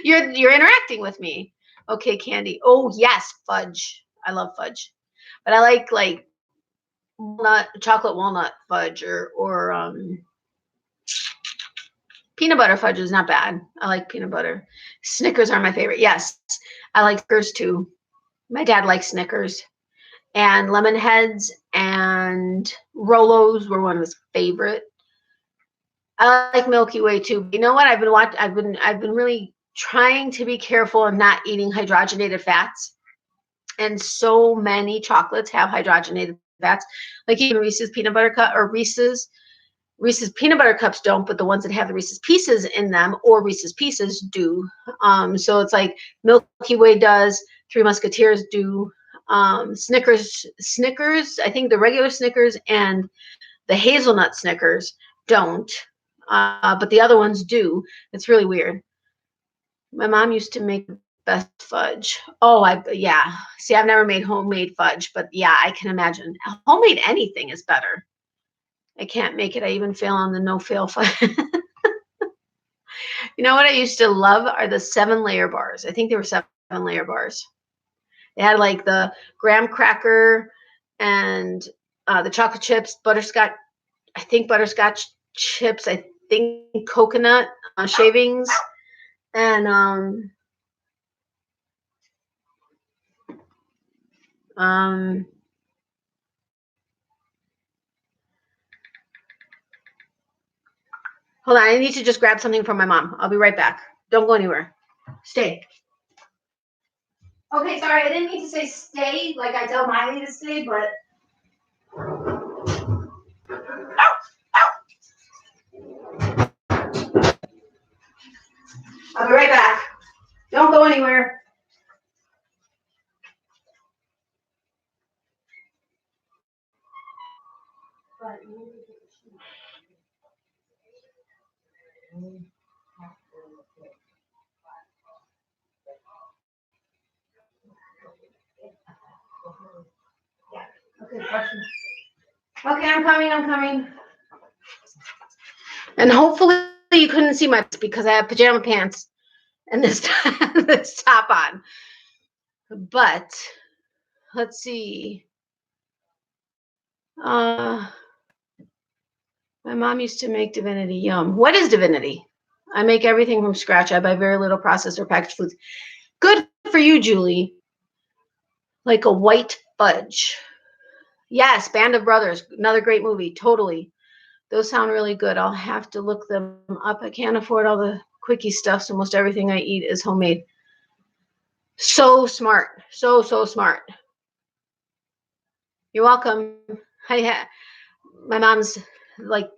You're interacting with me. Okay, candy. Oh yes, fudge. I love fudge, but I like chocolate walnut fudge or peanut butter fudge is not bad. I like peanut butter. Snickers are my favorite. Yes, I like Snickers too. My dad likes Snickers. And lemon heads and Rolos were one of his favorite. I like Milky Way too. You know what? I've been really trying to be careful of not eating hydrogenated fats. And so many chocolates have hydrogenated fats. Like even Reese's peanut butter cup or Reese's peanut butter cups don't, but the ones that have the Reese's Pieces in them or Reese's Pieces do. So it's like Milky Way does, Three Musketeers do. Snickers, I think the regular Snickers and the hazelnut Snickers don't, but the other ones do. It's really weird. My mom used to make the best fudge. Oh, yeah. See, I've never made homemade fudge, but yeah, I can imagine. Homemade anything is better. I can't make it. I even fail on the no-fail fudge. You know what I used to love are the 7-layer bars. I think they were 7-layer bars. They had like the graham cracker and the chocolate chips, butterscotch, I think butterscotch chips, I think coconut shavings, and hold on, I need to just grab something from my mom. I'll be right back. Don't go anywhere. Stay. Okay, sorry, I didn't mean to say stay like I tell Miley to stay, but I'll be right back. Don't go anywhere. Okay, I'm coming. And hopefully you couldn't see my because I have pajama pants and this this top on. But let's see. My mom used to make divinity. Yum. What is divinity? I make everything from scratch. I buy very little processed or packaged foods. Good for you, Julie. Like a white fudge. Yes, Band of Brothers. Another great movie. Totally. Those sound really good. I'll have to look them up. I can't afford all the quickie stuff, so most everything I eat is homemade. So smart. So smart. You're welcome. My mom's like,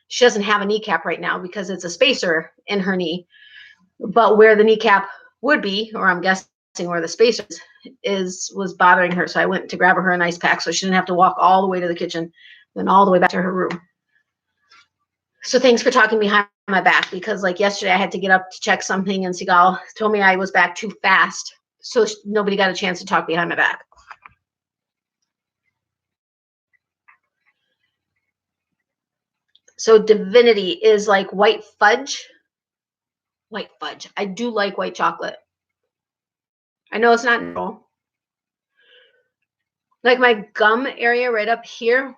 she doesn't have a kneecap right now because it's a spacer in her knee. But where the kneecap would be, or I'm guessing where the spacer was bothering her. So I went to grab her an ice pack so she didn't have to walk all the way to the kitchen, then all the way back to her room. So thanks for talking behind my back, because like yesterday I had to get up to check something and Sigal told me I was back too fast. So nobody got a chance to talk behind my back. So divinity is like white fudge. White fudge. I do like white chocolate. I know it's not normal. Like my gum area right up here,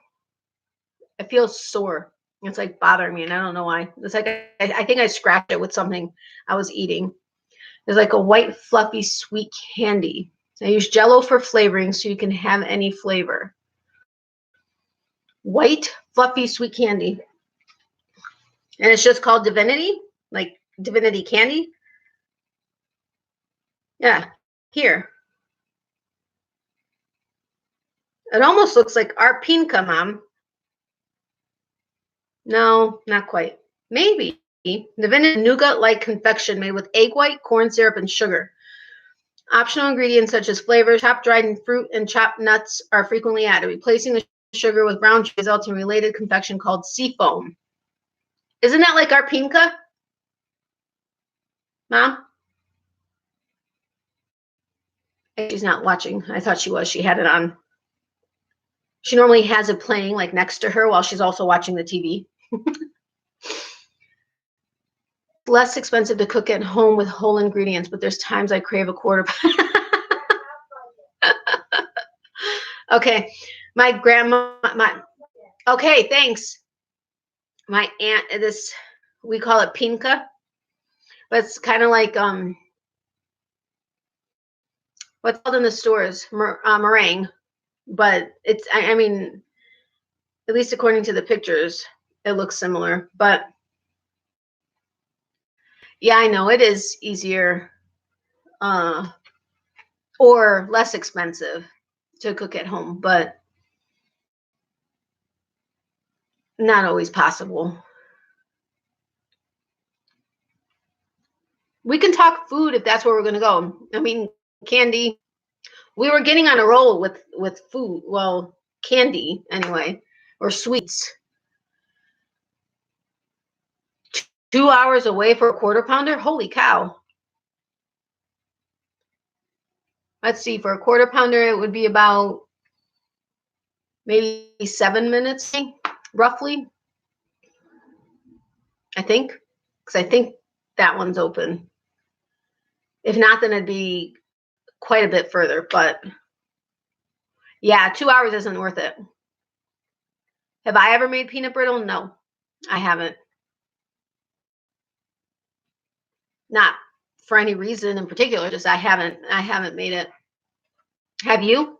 it feels sore. It's like bothering me, and I don't know why. It's like I think I scratched it with something I was eating. There's like a white, fluffy, sweet candy. I use Jell-O for flavoring so you can have any flavor. White, fluffy, sweet candy. And it's just called Divinity, like Divinity candy. Yeah, here. It almost looks like our pinka, Mom. No, not quite. Maybe. Divinity nougat-like confection made with egg white, corn syrup, and sugar. Optional ingredients such as flavors, chopped dried fruit, and chopped nuts are frequently added, replacing the sugar with brown sugar results in a related confection called sea foam. Isn't that like our pinka, Mom? She's not watching. I thought she was. She had it on. She normally has it playing like next to her while she's also watching the TV. Less expensive to cook at home with whole ingredients, but there's times I crave a quarter. Okay, my grandma, okay, thanks. My aunt, we call it pinka, but it's kind of like what's called in the stores, meringue, but it's, I mean, at least according to the pictures, it looks similar, but yeah, I know it is easier or less expensive to cook at home, but not always possible. We can talk food if that's where we're going to go. I mean, candy. We were getting on a roll with food. Well, candy anyway, or sweets. 2 hours away for a quarter pounder? Holy cow. Let's see, for a quarter pounder, it would be about maybe 7 minutes, roughly. I think, because I think that one's open. If not, then it'd be quite a bit further, but yeah, 2 hours isn't worth it. Have I ever made peanut brittle? No, I haven't. Not for any reason in particular, just I haven't made it. Have you?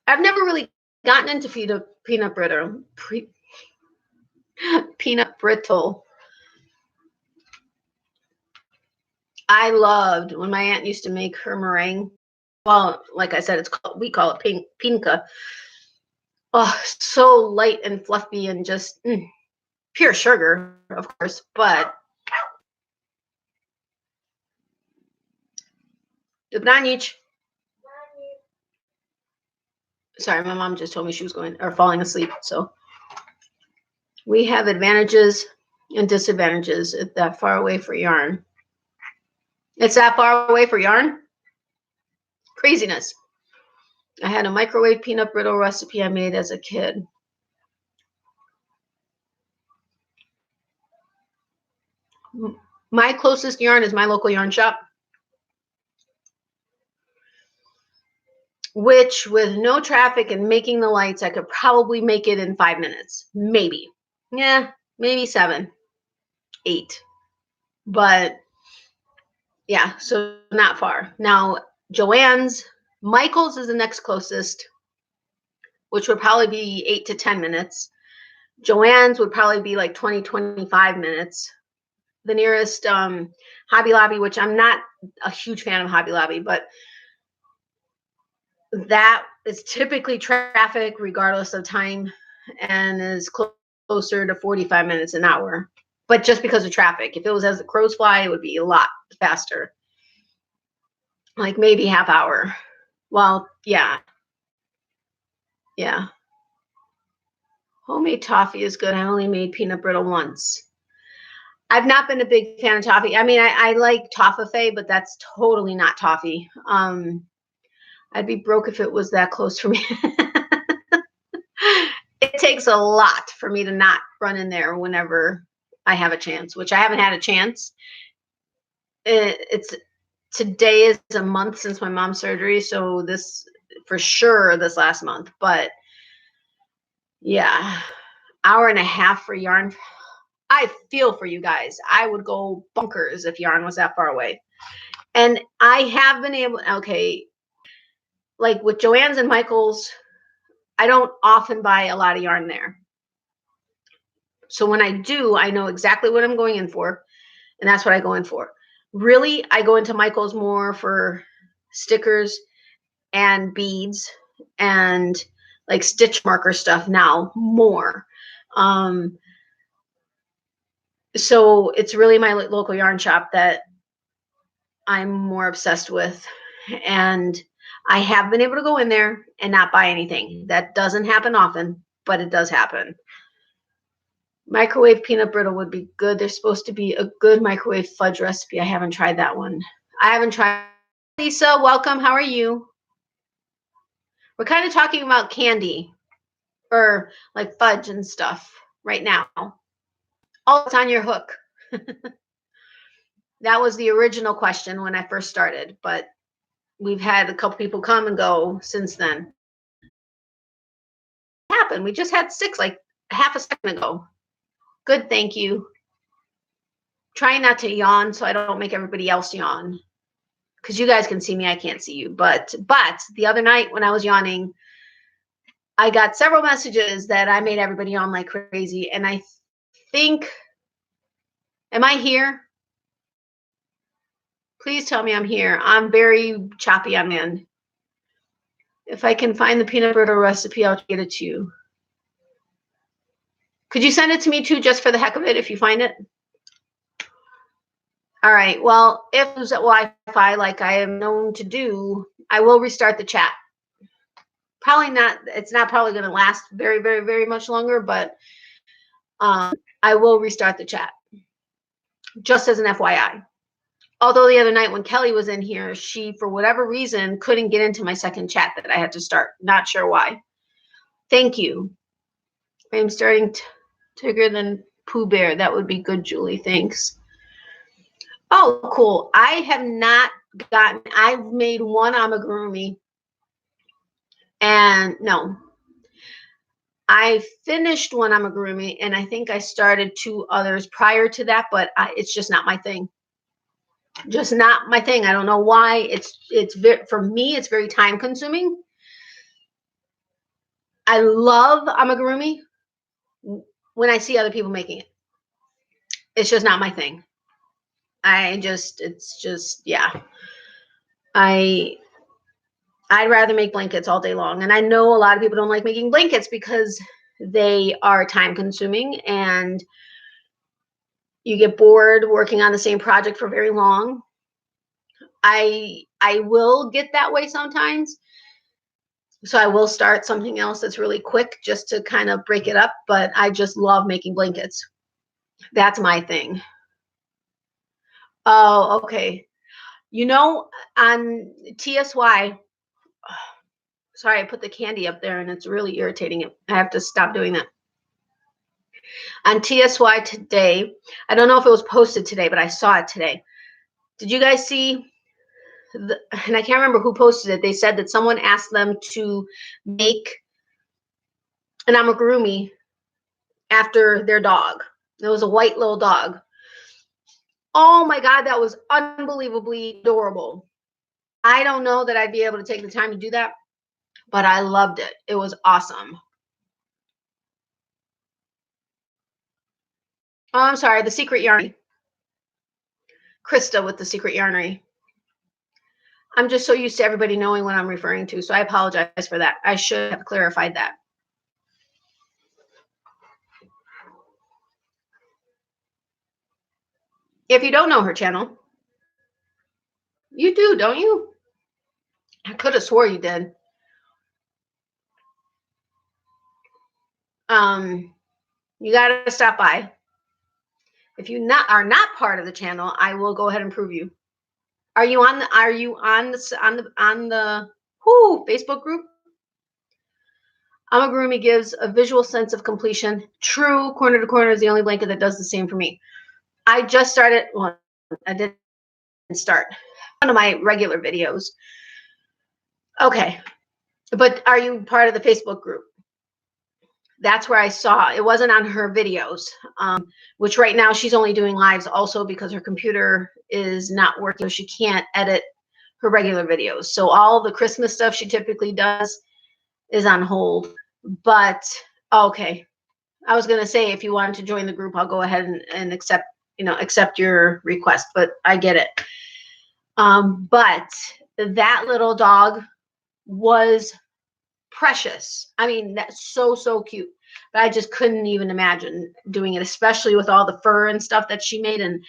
I've never really gotten into peanut brittle. Peanut brittle. I loved when my aunt used to make her meringue. Well, like I said, we call it pinka. Oh, so light and fluffy and just pure sugar, of course, but sorry, my mom just told me she was falling asleep. So we have advantages and disadvantages that far away for yarn. It's that far away for yarn? Craziness. I had a microwave peanut brittle recipe I made as a kid. My closest yarn is my local yarn shop, which with no traffic and making the lights, I could probably make it in 5 minutes. Maybe. Yeah, maybe 7, 8. But yeah, so not far. Now, Joann's, Michael's is the next closest, which would probably be 8 to 10 minutes. Joann's would probably be like 20, 25 minutes. The nearest Hobby Lobby, which I'm not a huge fan of Hobby Lobby, but that is typically traffic regardless of time and is closer to 45 minutes an hour. But just because of traffic. If it was as the crows fly, it would be a lot faster. Like maybe half hour. Well, yeah. Yeah. Homemade toffee is good. I only made peanut brittle once. I've not been a big fan of toffee. I mean, I like toffee, but that's totally not toffee. I'd be broke if it was that close for me. It takes a lot for me to not run in there whenever I have a chance, which I haven't had a chance. Today is a month since my mom's surgery, so this for sure this last month. But yeah, hour and a half for yarn. I feel for you guys. I would go bonkers if yarn was that far away. And I have been able, okay, like with Joann's and Michael's, I don't often buy a lot of yarn there. So when I do, I know exactly what I'm going in for, and that's what I go in for. Really, I go into Michael's more for stickers and beads and like stitch marker stuff now more. So it's really my local yarn shop that I'm more obsessed with. And I have been able to go in there and not buy anything. That doesn't happen often, but it does happen. Microwave peanut brittle would be good. There's supposed to be a good microwave fudge recipe. I haven't tried that one. I haven't tried. Lisa, welcome. How are you? We're kind of talking about candy or like fudge and stuff right now. Oh, it's on your hook. That was the original question when I first started, but we've had a couple people come and go since then. What happened? We just had 6 like half a second ago. Good, thank you. Trying not to yawn so I don't make everybody else yawn. Because you guys can see me, I can't see you. But the other night when I was yawning, I got several messages that I made everybody yawn like crazy. And I think, am I here? Please tell me I'm here. I'm very choppy on the end. If I can find the peanut butter recipe, I'll get it to you. Could you send it to me too, just for the heck of it, if you find it? All right. Well, if it's at Wi-Fi, like I am known to do, I will restart the chat. Probably not. It's not probably going to last very, very, very much longer, but I will restart the chat. Just as an FYI. Although the other night when Kelly was in here, she, for whatever reason, couldn't get into my second chat that I had to start. Not sure why. Thank you. I'm starting Tigger than Pooh Bear. That would be good, Julie. Thanks. Oh, cool. I have not gotten, I've made one amigurumi, and no, I finished one amigurumi, and I think I started 2 others prior to that, but it's just not my thing. Just not my thing. I don't know why. It's very, for me, it's very time consuming. I love amigurumi when I see other people making it. It's just not my thing. It's just, yeah. I'd rather make blankets all day long. And I know a lot of people don't like making blankets because they are time consuming and you get bored working on the same project for very long. I will get that way sometimes. So I will start something else that's really quick just to kind of break it up, but I just love making blankets. That's my thing. Oh, okay. You know, on TSY, sorry, I put the candy up there and it's really irritating. I have to stop doing that. On TSY today, I don't know if it was posted today, but I saw it today. Did you guys see? And I can't remember who posted it. They said that someone asked them to make an amigurumi after their dog. It was a white little dog. Oh my God, that was unbelievably adorable. I don't know that I'd be able to take the time to do that, but I loved it. It was awesome. Oh, I'm sorry, the Secret Yarnery. Krista with the Secret Yarnery. I'm just so used to everybody knowing what I'm referring to, so I apologize for that. I should have clarified that. If you don't know her channel, you do, don't you? I could have swore you did. You gotta stop by. If you are not part of the channel, I will go ahead and prove you. Are you on the Facebook group? Amigurumi gives a visual sense of completion. True, corner to corner is the only blanket that does the same for me. I just started, well, I didn't start one of my regular videos. Okay, but are you part of the Facebook group? That's where I saw it. Wasn't on her videos, which right now she's only doing lives also because her computer is not working. So she can't edit her regular videos. So all the Christmas stuff she typically does is on hold. But okay, I was gonna say if you wanted to join the group, I'll go ahead and accept your request. But I get it. But that little dog was precious. I mean, that's so cute. But I just couldn't even imagine doing it, especially with all the fur and stuff that she made. And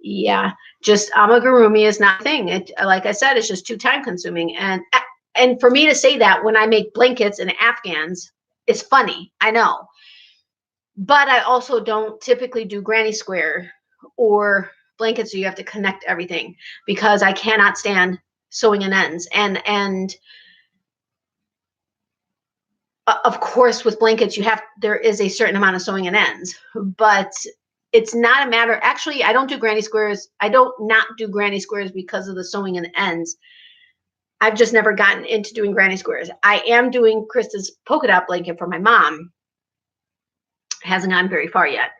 yeah, just amigurumi is not a thing. It, like I said, it's just too time consuming. And for me to say that when I make blankets and Afghans, it's funny. I know. But I also don't typically do granny square or blankets so you have to connect everything because I cannot stand sewing in ends. And of course, with blankets, there is a certain amount of sewing in ends, but it's not a matter. Actually, I don't do granny squares. I don't not do granny squares because of the sewing in the ends. I've just never gotten into doing granny squares. I am doing Krista's polka dot blanket for my mom. Hasn't gone very far yet.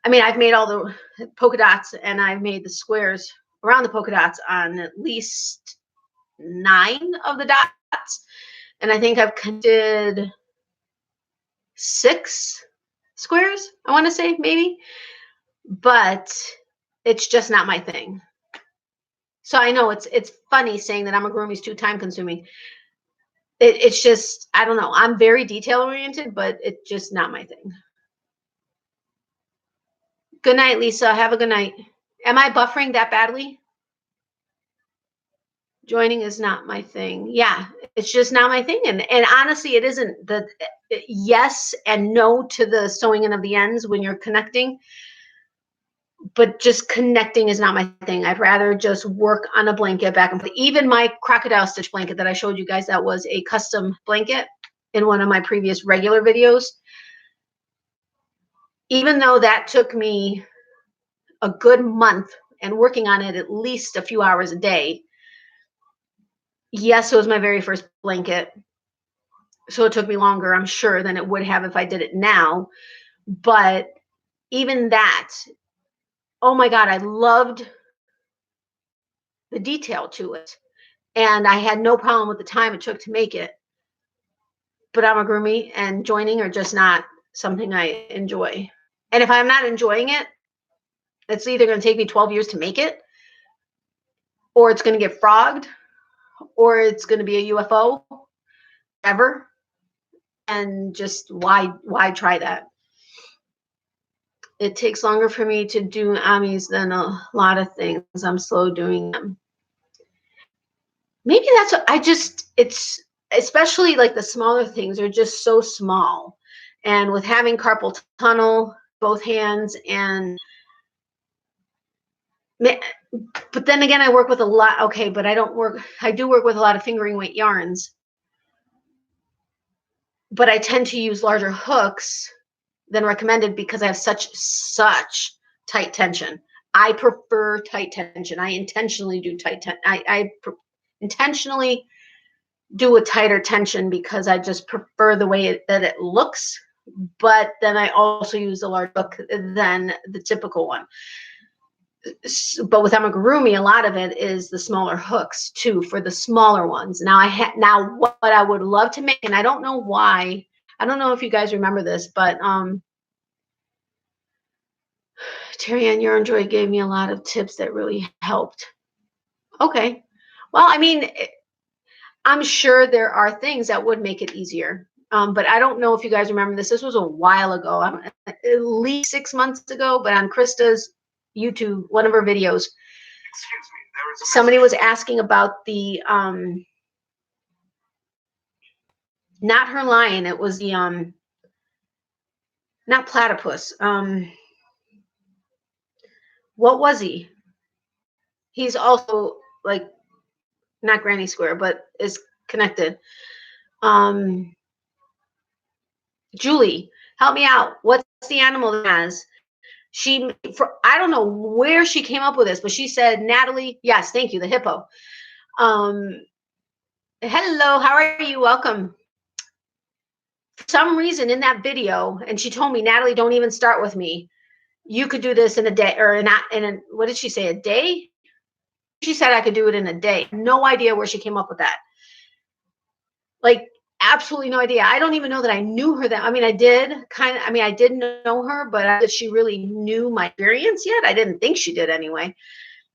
I mean, I've made all the polka dots and I've made the squares around the polka dots on at least 9 of the dots. And I think I've did 6 squares, I want to say, maybe. But it's just not my thing. So I know it's funny saying that amigurumi is too time consuming. It's just, I don't know. I'm very detail oriented, but it's just not my thing. Good night, Lisa. Have a good night. Am I buffering that badly? Joining is not my thing. Yeah, it's just not my thing. And honestly, it isn't. The yes and no to the sewing in of the ends when you're connecting. But just connecting is not my thing. I'd rather just work on a blanket back and forth. Even my crocodile stitch blanket that I showed you guys, that was a custom blanket in one of my previous regular videos. Even though that took me a good month and working on it at least a few hours a day. Yes, it was my very first blanket, so it took me longer, I'm sure, than it would have if I did it now. But even that, oh my God, I loved the detail to it. And I had no problem with the time it took to make it. But amigurumi and joining are just not something I enjoy. And if I'm not enjoying it, it's either going to take me 12 years to make it, or it's going to get frogged, or it's going to be a UFO ever. And just why try that? It takes longer for me to do amis than a lot of things. I'm slow doing them. Maybe that's what it's especially like the smaller things are just so small. And with having carpal tunnel, both hands, and but then again, I work with a lot. Okay, but I do work with a lot of fingering weight yarns, but I tend to use larger hooks than recommended because I have such tight tension. I prefer tight tension. I intentionally do tight tension. I intentionally do a tighter tension because I just prefer the way that it looks. But then I also use a larger hook than the typical one. But with amigurumi, a lot of it is the smaller hooks too for the smaller ones. Now what I would love to make, and I don't know why. I don't know if you guys remember this, but Terry Ann Joy gave me a lot of tips that really helped. Okay. Well, I mean, I'm sure there are things that would make it easier. But I don't know if you guys remember this. This was a while ago, at least 6 months ago, but on Krista's YouTube, one of her videos, somebody was asking about the, not her lion, it was the, not platypus. What was he? He's also like, not Granny Square, but is connected. Julie, help me out. What's the animal that has? I don't know where she came up with this, but she said, Natalie, yes, thank you, the hippo. Hello, how are you? Welcome. For some reason in that video, and she told me, Natalie, don't even start with me. You could do this in a day, or what did she say, a day? She said I could do it in a day. No idea where she came up with that. Like, absolutely no idea. I don't even know that I knew her I did know her, but if she really knew my experience yet, I didn't think she did anyway.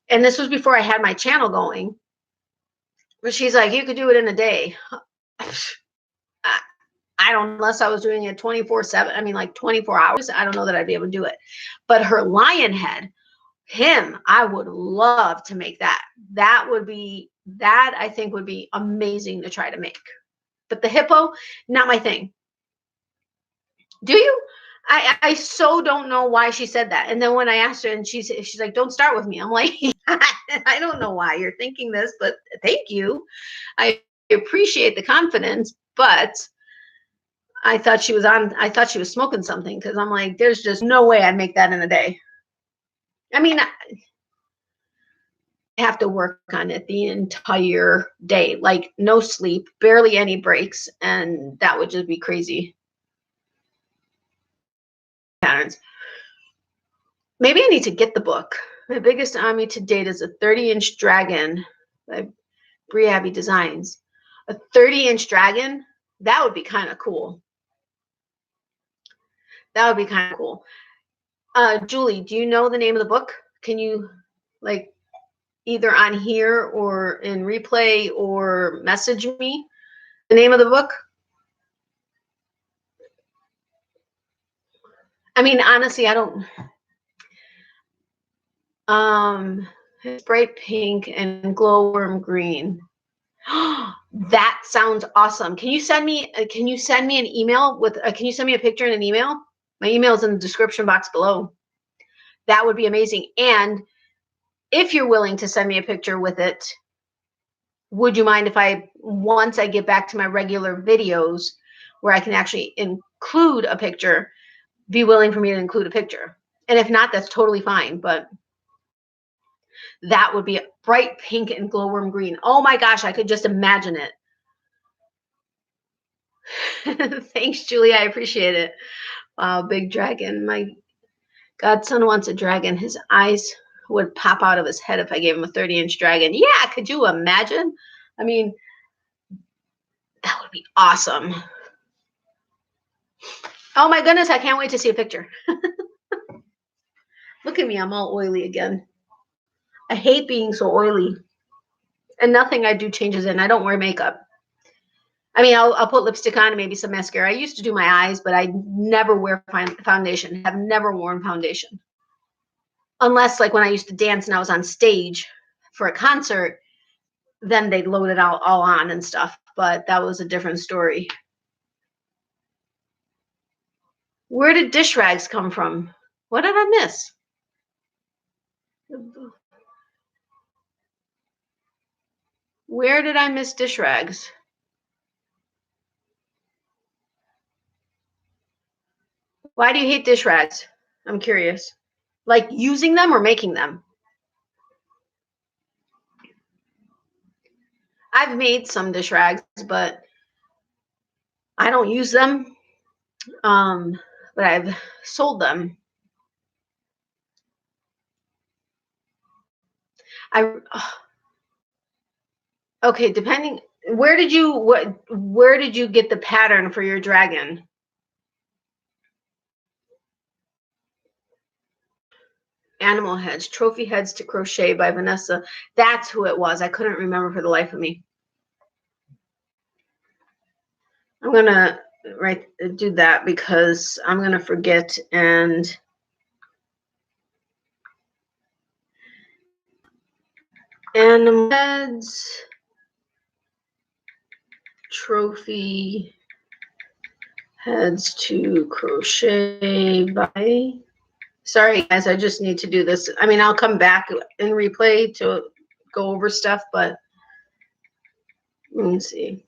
And this was before I had my channel going. But she's like, you could do it in a day. I don't, unless I was doing it 24/7. I mean, like 24 hours. I don't know that I'd be able to do it. But her lion head, I would love to make that. That I think would be amazing to try to make. But the hippo, not my thing. Do you? I so don't know why she said that. And then when I asked her, and she's like, don't start with me. I'm like, I don't know why you're thinking this, but thank you. I appreciate the confidence, but I thought she was smoking something, because I'm like, there's just no way I'd make that in a day. I mean, I have to work on it the entire day, like no sleep, barely any breaks, and that would just be crazy. Patterns. Maybe I need to get the book. My biggest ami to date is a 30-inch dragon by Brie Abbey Designs. A 30-inch dragon? That would be kind of cool. That would be kind of cool. Julie, do you know the name of the book? Can you, like, either on here or in replay or message me the name of the book? I mean, honestly, I don't. It's bright pink and glowworm green. That sounds awesome. Can you send me an email with can you send me a picture in an email? My email is in the description box below. That would be amazing. And if you're willing to send me a picture with it, would you mind if once I get back to my regular videos where I can actually include a picture, be willing for me to include a picture? And if not, that's totally fine. But That would be bright pink and glowworm green. Oh my gosh, I could just imagine it. Thanks, Julie. I appreciate it. Wow, big dragon. My godson wants a dragon. His eyes would pop out of his head if I gave him a 30-inch dragon. Yeah, could you imagine? I mean, that would be awesome. Oh my goodness, I can't wait to see a picture. Look at me, I'm all oily again. I hate being so oily. And nothing I do changes in. I don't wear makeup. I mean, I'll put lipstick on and maybe some mascara. I used to do my eyes, but I never wear foundation. I've never worn foundation. Unless like when I used to dance and I was on stage for a concert, then they'd load it all on and stuff. But that was a different story. Where did dish rags come from? What did I miss? Where did I miss dish rags? Why do you hate dish rags? I'm curious. Like using them or making them? I've made some dish rags, but I don't use them. But I've sold them. Okay, depending, where did you get the pattern for your dragon? Animal Heads, Trophy Heads to Crochet by Vanessa. That's who it was. I couldn't remember for the life of me. I'm gonna do that because I'm gonna forget. And Animal Heads, Trophy Heads to Crochet by, sorry guys, I just need to do this. I mean, I'll come back and replay to go over stuff, but let me see.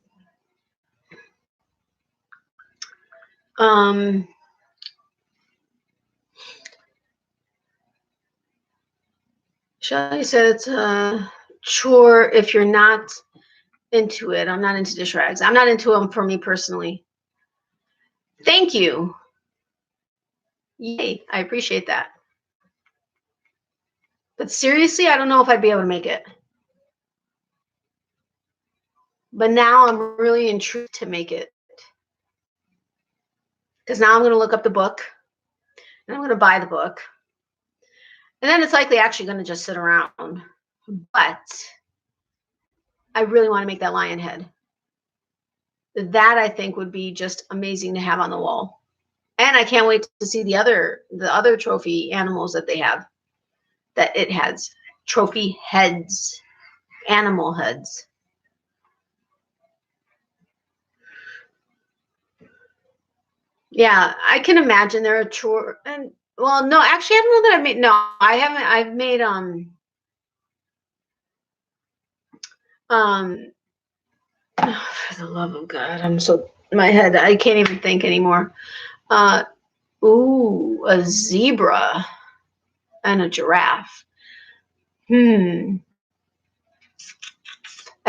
Shelly said it's a chore if you're not into it. I'm not into dish rags. I'm not into them for me personally. Thank you. Yay, I appreciate that. But seriously, I don't know if I'd be able to make it. But now I'm really intrigued to make it. Because now I'm going to look up the book. And I'm going to buy the book. And then it's likely actually going to just sit around. But I really want to make that lion head. That I think would be just amazing to have on the wall. And I can't wait to see the other trophy animals that they have. That it has. Trophy heads. Animal heads. Yeah, I can imagine they're a chore. And well, no, actually, I don't know that I've made. No, I haven't. I've made oh, for the love of God, I'm so my head. I can't even think anymore. Ooh, a zebra and a giraffe. I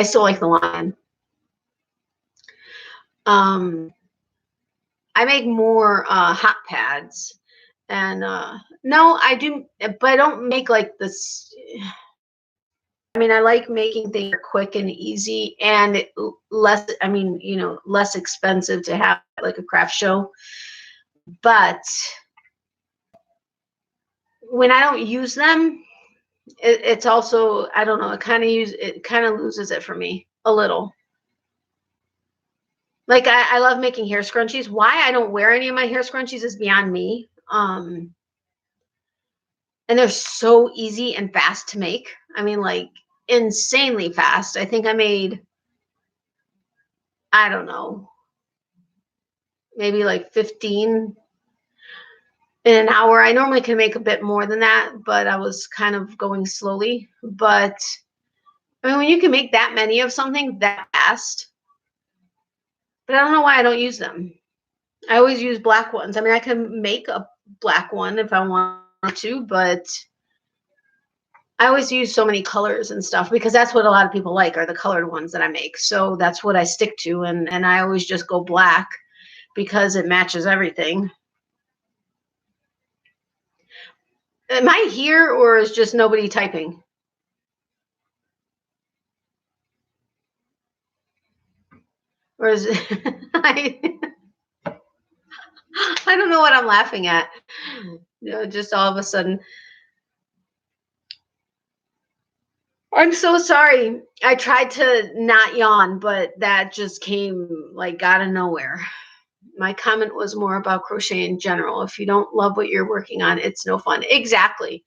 still like the lion. I make more hot pads, and no, I do, but I don't make like this. I mean, I like making things quick and easy and less, I mean, you know, less expensive to have like a craft show. But when I don't use them, it's also, I don't know, it kind of loses it for me a little. Like I love making hair scrunchies. Why I don't wear any of my hair scrunchies is beyond me. And they're so easy and fast to make. I mean, like insanely fast. I think I made, I don't know, maybe like 15 in an hour. I normally can make a bit more than that, but I was kind of going slowly. But I mean, when you can make that many of something that fast, but I don't know why I don't use them. I always use black ones. I mean, I can make a black one if I want to, but I always use so many colors and stuff because that's what a lot of people like, are the colored ones that I make. So that's what I stick to. And I always just go black because it matches everything. Am I here, or is just nobody typing? Or is it I don't know what I'm laughing at. You know, just all of a sudden. I'm so sorry. I tried to not yawn, but that just came like out of nowhere. My comment was more about crochet in general. If you don't love what you're working on, it's no fun. Exactly.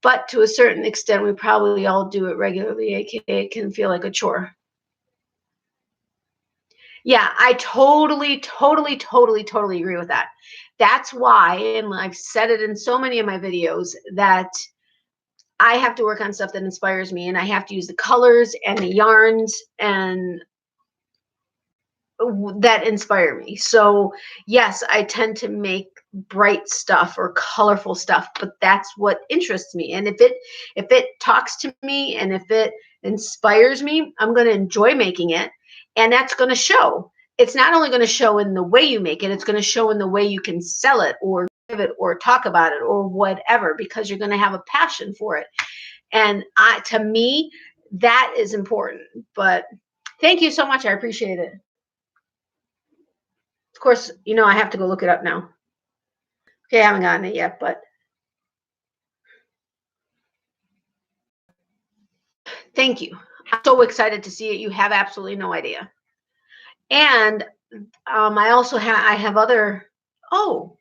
But to a certain extent, we probably all do it regularly, aka it can feel like a chore. Yeah, I totally, totally, totally, totally agree with that. That's why, and I've said it in so many of my videos, that I have to work on stuff that inspires me, and I have to use the colors and the yarns and that inspire me. So yes, I tend to make bright stuff or colorful stuff, but that's what interests me. And if it talks to me and if it inspires me, I'm going to enjoy making it, and that's going to show. It's not only going to show in the way you make it, it's going to show in the way you can sell it or give it or talk about it or whatever, because you're going to have a passion for it. And to me, that is important. But thank you so much. I appreciate it. Of course, you know, I have to go look it up now. Okay, I haven't gotten it yet, but thank you. I'm so excited to see it. You have absolutely no idea. And I also have other, oh,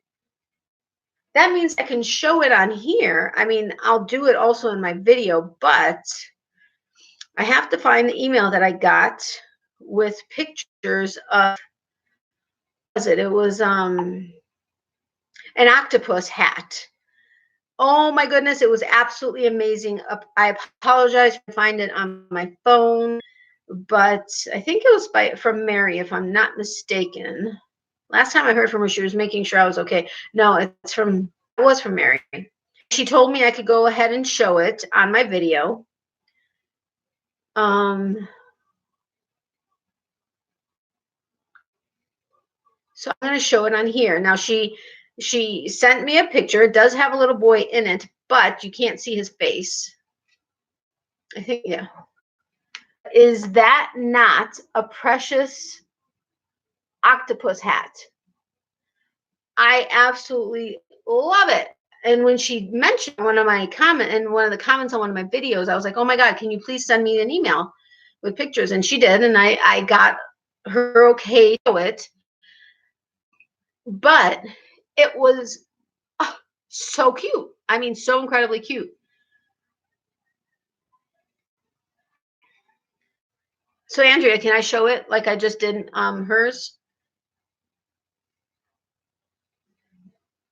that means I can show it on here. I mean, I'll do it also in my video, but I have to find the email that I got with pictures of, it was an octopus hat. Oh my goodness, it was absolutely amazing. I apologize for finding it on my phone, but I think it was from Mary, if I'm not mistaken. Last time I heard from her, she was making sure I was okay. No, it was from Mary. She told me I could go ahead and show it on my video. So I'm going to show it on here. Now she sent me a picture. It does have a little boy in it, but you can't see his face. I think, yeah. Is that not a precious octopus hat? I absolutely love it. And when she mentioned one of the comments on one of my videos, I was like, oh my God, can you please send me an email with pictures? And she did, and I got her okay to it. But it was so cute. I mean, so incredibly cute. So Andrea, can I show it like I just did hers?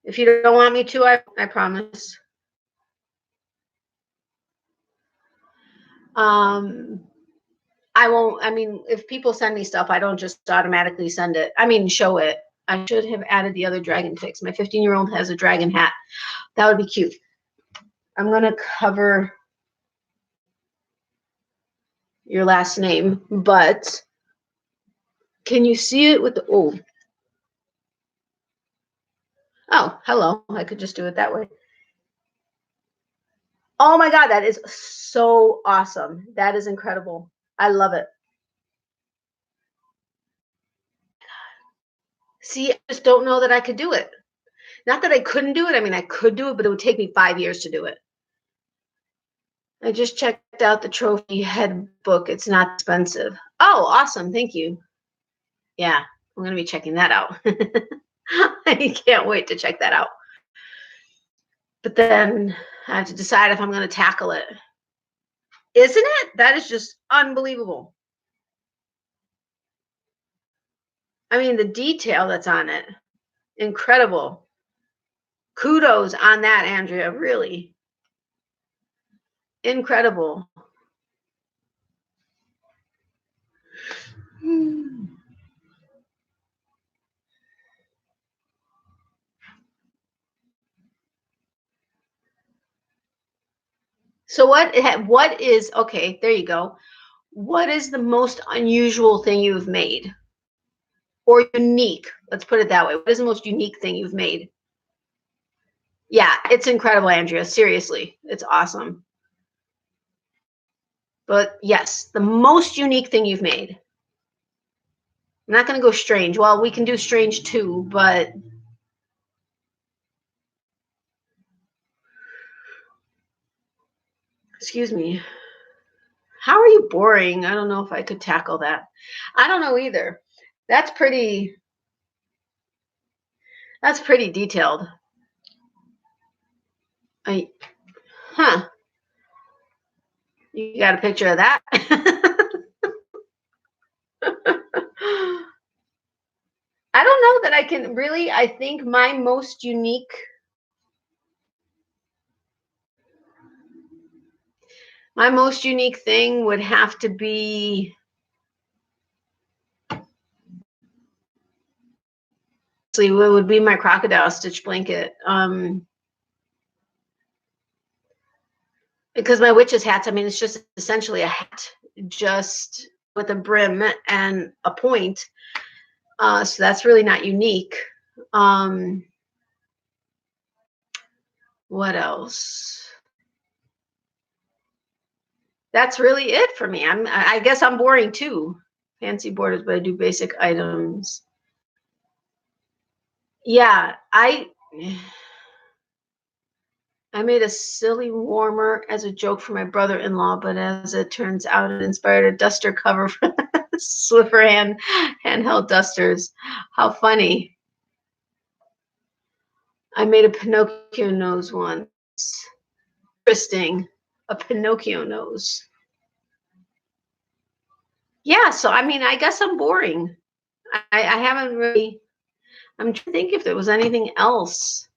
If you don't want me to, I promise. I won't. I mean, if people send me stuff, I don't just automatically send it. I mean, show it. I should have added the other dragon pics. My 15-year-old has a dragon hat. That would be cute. I'm going to cover your last name, but can you see it with the, oh, hello. I could just do it that way. Oh my God, that is so awesome. That is incredible. I love it. See, I just don't know that I could do it. Not that I couldn't do it. I mean, I could do it, but it would take me 5 years to do it. I just checked out the trophy head book. It's not expensive. Oh, awesome. Thank you. Yeah, I'm going to be checking that out. I can't wait to check that out. But then I have to decide if I'm going to tackle it. Isn't it? That is just unbelievable. I mean, the detail that's on it, incredible. Kudos on that, Andrea. Really incredible. So what is, okay, there you go. What is the most unusual thing you've made? Or unique? Let's put it that way. What is the most unique thing you've made? Yeah, it's incredible, Andrea. Seriously, it's awesome. But yes, the most unique thing you've made. I'm not going to go strange. Well, we can do strange too, but excuse me. How are you boring? I don't know if I could tackle that. I don't know either. That's pretty detailed. Huh. You got a picture of that? I don't know that I can really, I think my most unique thing would have to be, what would be my crocodile stitch blanket. Because my witch's hats, I mean, it's just essentially a hat, just with a brim and a point. So that's really not unique. What else? That's really it for me. I guess I'm boring too. Fancy borders, but I do basic items. Yeah, I made a silly warmer as a joke for my brother-in-law, but as it turns out, it inspired a duster cover for Swiffer handheld dusters. How funny. I made a Pinocchio nose once. Interesting. A Pinocchio nose. Yeah, so I mean, I guess I'm boring. I haven't really, I'm trying to think if there was anything else.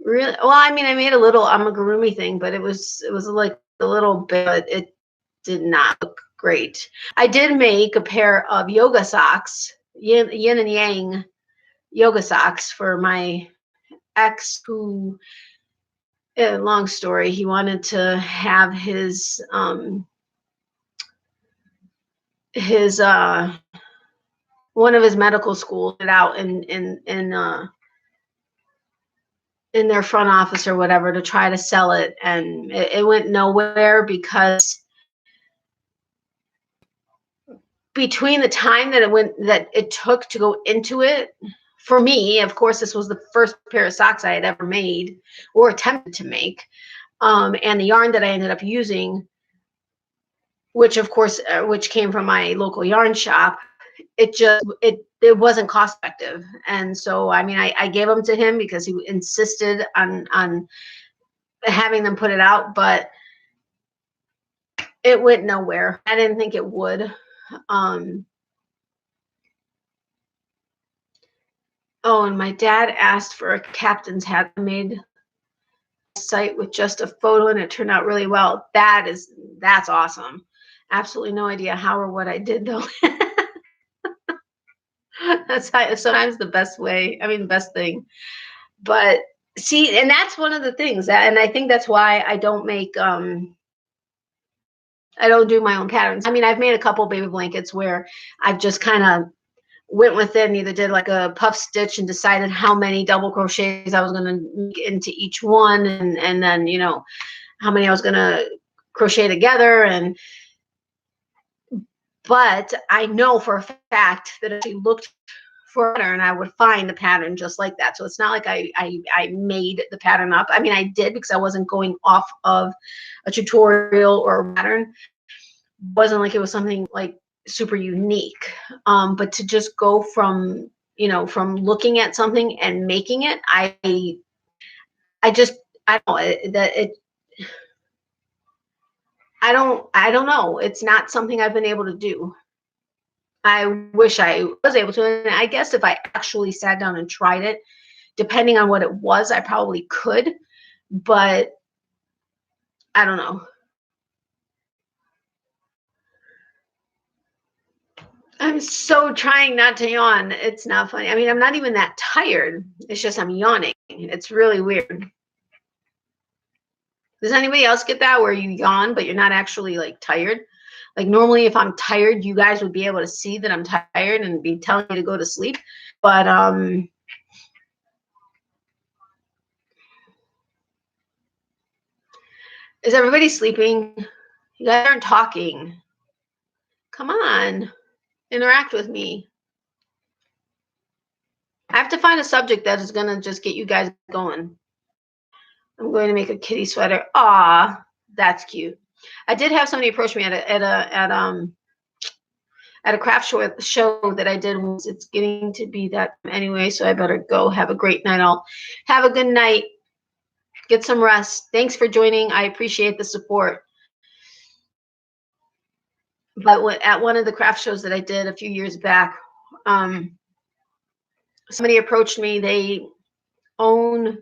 Really? Well, I mean, I made a little amigurumi thing, but it was like a little bit, but it did not look great. I did make a pair of yoga socks, yin and yang yoga socks for my ex who, long story, he wanted to have his one of his medical schools out in their front office or whatever to try to sell it, and it went nowhere because between the time that it took to go into it, for me, of course, this was the first pair of socks I had ever made or attempted to make, and the yarn that I ended up using, which of course, which came from my local yarn shop, it wasn't cost effective. And so, I mean, I gave them to him because he insisted on having them put it out, but it went nowhere. I didn't think it would. Oh, and my dad asked for a captain's hat. I made a site with just a photo and it turned out really well. That's awesome. Absolutely no idea how or what I did though. That's sometimes the best way. I mean, the best thing. But see, and that's one of the things and I think that's why I don't make I don't do my own patterns. I mean, I've made a couple baby blankets where I've just kind of went with it and either did like a puff stitch and decided how many double crochets I was going to make into each one, and then, you know, how many I was going to crochet together. And but I know for a fact that if I looked for a pattern, I would find a pattern just like that. So it's not like I made the pattern up. I mean, I did because I wasn't going off of a tutorial or a pattern. It wasn't like it was something like super unique. But to just go from, you know, from looking at something and making it, I don't know that it. I don't know. It's not something I've been able to do. I wish I was able to. And I guess if I actually sat down and tried it, depending on what it was, I probably could. But I don't know. I'm so trying not to yawn. It's not funny. I mean, I'm not even that tired. It's just I'm yawning. It's really weird. Does anybody else get that where you yawn, but you're not actually like tired? Like normally if I'm tired, you guys would be able to see that I'm tired and be telling me to go to sleep. But is everybody sleeping? You guys aren't talking. Come on, interact with me. I have to find a subject that is gonna just get you guys going. I'm going to make a kitty sweater. Aw, that's cute. I did have somebody approach me at a craft show that I did. It's getting to be that anyway, so I better go. Have a great night all. Have a good night. Get some rest. Thanks for joining. I appreciate the support. But at one of the craft shows that I did a few years back, somebody approached me. They own,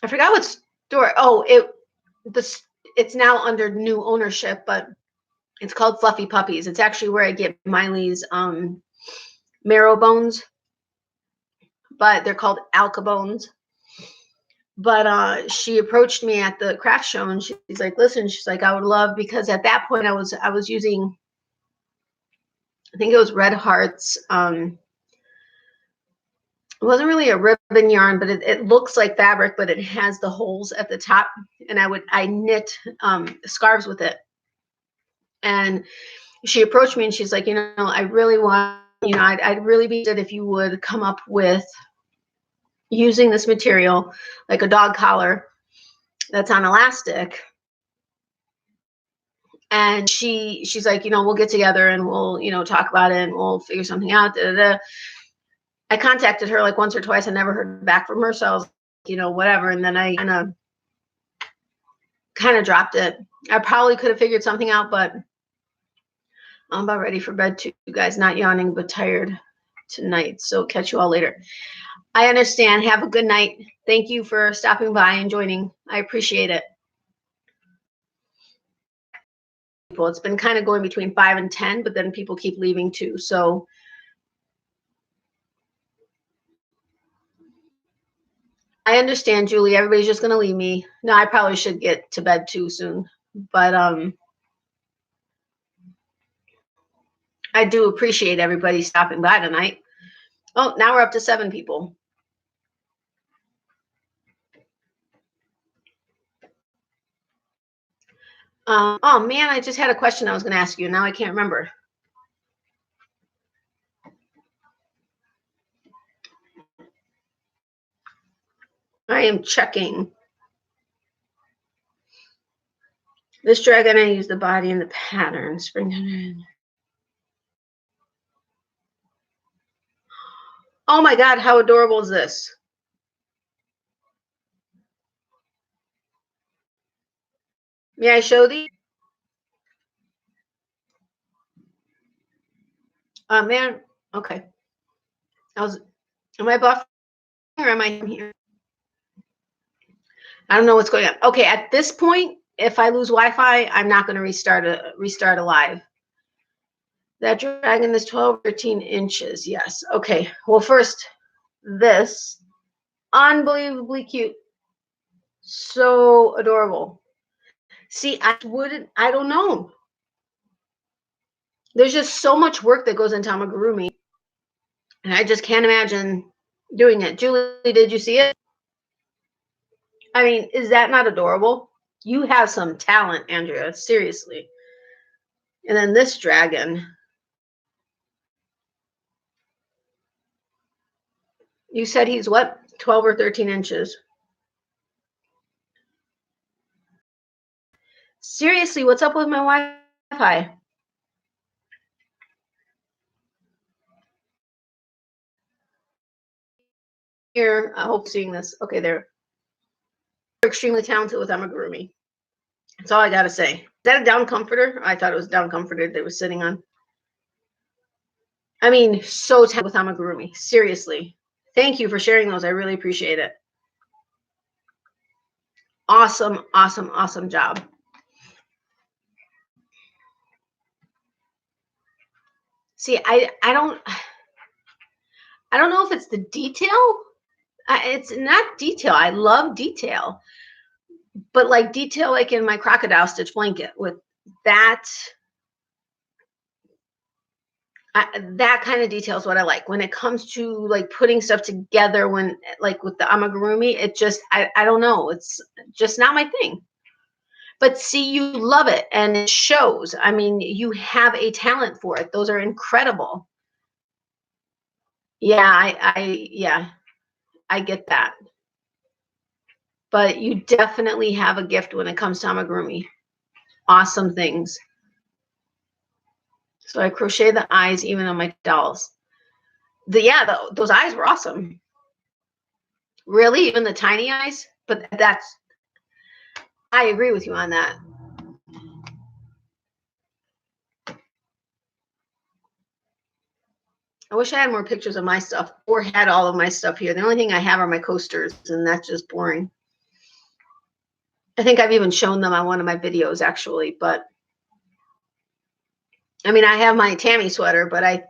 I forgot what store. Oh, it's now under new ownership, but it's called Fluffy Puppies. It's actually where I get Miley's marrow bones, but they're called alka bones. But she approached me at the craft show and she's like, listen, she's like, I would love, because at that point I was using, I think it was Red Hearts. It wasn't really a ribbon yarn, but it looks like fabric, but it has the holes at the top. And I knit scarves with it. And she approached me and she's like, I really want, I'd really be good if you would come up with using this material, like a dog collar that's on elastic. And she's like, we'll get together and we'll, talk about it and we'll figure something out. Da, da, da. I contacted her like once or twice. I never heard back from her. So I was like, whatever. And then I kind of dropped it. I probably could have figured something out, but I'm about ready for bed too, you guys. Not yawning, but tired tonight. So catch you all later. I understand. Have a good night. Thank you for stopping by and joining. I appreciate it. It's been kind of going between 5 and 10, but then people keep leaving too. So I understand, Julie. Everybody's just going to leave me. No, I probably should get to bed too soon. But I do appreciate everybody stopping by tonight. Oh, now we're up to 7 people. Oh, man, I just had a question I was going to ask you. Now I can't remember. I am checking. This dragon, I use the body and the pattern. Spring. Oh, my God. How adorable is this? May I show these? Man, okay. Am I buffering or am I here? I don't know what's going on. Okay, at this point, if I lose Wi-Fi, I'm not going to restart a live. That dragon is 12, 13 inches. Yes. Okay. Well, first, this unbelievably cute. So adorable. See, I don't know. There's just so much work that goes into amigurumi, and I just can't imagine doing it. Julie, did you see it? I mean, is that not adorable? You have some talent, Andrea. Seriously. And then this dragon. You said he's what? 12 or 13 inches. Seriously, what's up with my Wi-Fi? Here, I hope seeing this. Okay, they're extremely talented with amigurumi. That's all I gotta say. Is that a down comforter? I thought it was a down comforter they were sitting on. I mean, so talented with amigurumi. Seriously. Thank you for sharing those. I really appreciate it. Awesome, awesome, awesome job. See, I don't know if it's the detail. It's not detail. I love detail, But like detail, like in my crocodile stitch blanket with that, that kind of detail is what I like. When it comes to like putting stuff together, when like with the amigurumi, it just, I don't know. It's just not my thing. But see, you love it and it shows. I mean, you have a talent for it. Those are incredible. Yeah, yeah, I get that. But you definitely have a gift when it comes to amigurumi. Awesome things. So I crochet the eyes even on my dolls. Those eyes were awesome. Really, even the tiny eyes? But I agree with you on that. I wish I had more pictures of my stuff or had all of my stuff here. The only thing I have are my coasters, and that's just boring. I think I've even shown them on one of my videos, actually. But, I mean, I have my Tammy sweater, but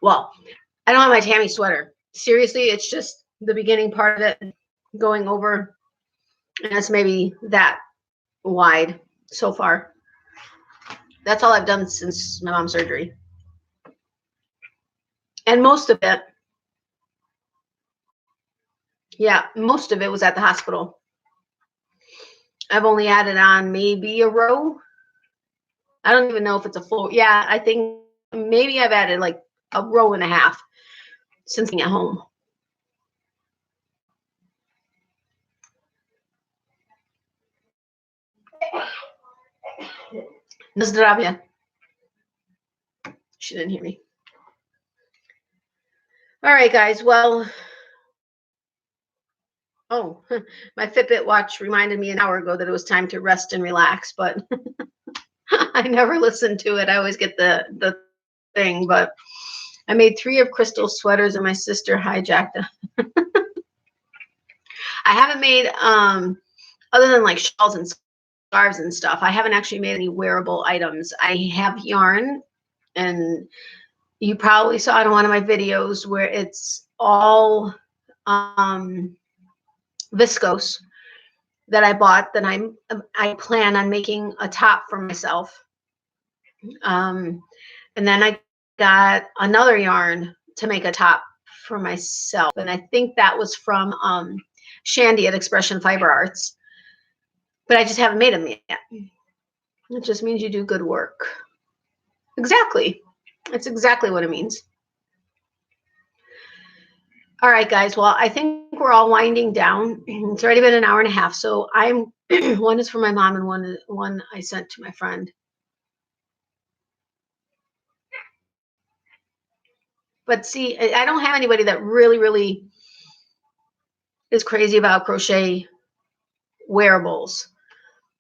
well, I don't have my Tammy sweater. Seriously, it's just the beginning part of it going over, and it's maybe that wide so far. That's all I've done since my mom's surgery. And most of it, yeah, most of it was at the hospital. I've only added on maybe a row. I don't even know if it's a full. Yeah, I think maybe I've added like a row and a half since being at home. Na zdravia. She didn't hear me. All right, guys. Well, oh, my Fitbit watch reminded me an hour ago that it was time to rest and relax, but I never listened to it. I always get the thing, but I made 3 of Crystal's sweaters and my sister hijacked them. I haven't made, other than like shawls and scarves and stuff, I haven't actually made any wearable items. I have yarn, and you probably saw it in one of my videos where it's all viscose that I bought that I plan on making a top for myself. And then I got another yarn to make a top for myself. And I think that was from Shandy at Expression Fiber Arts. But I just haven't made them yet. It just means you do good work. Exactly. That's exactly what it means. All right, guys. Well, I think we're all winding down. It's already been an hour and a half. So I'm one is for my mom and one I sent to my friend. But see, I don't have anybody that really is crazy about crochet wearables.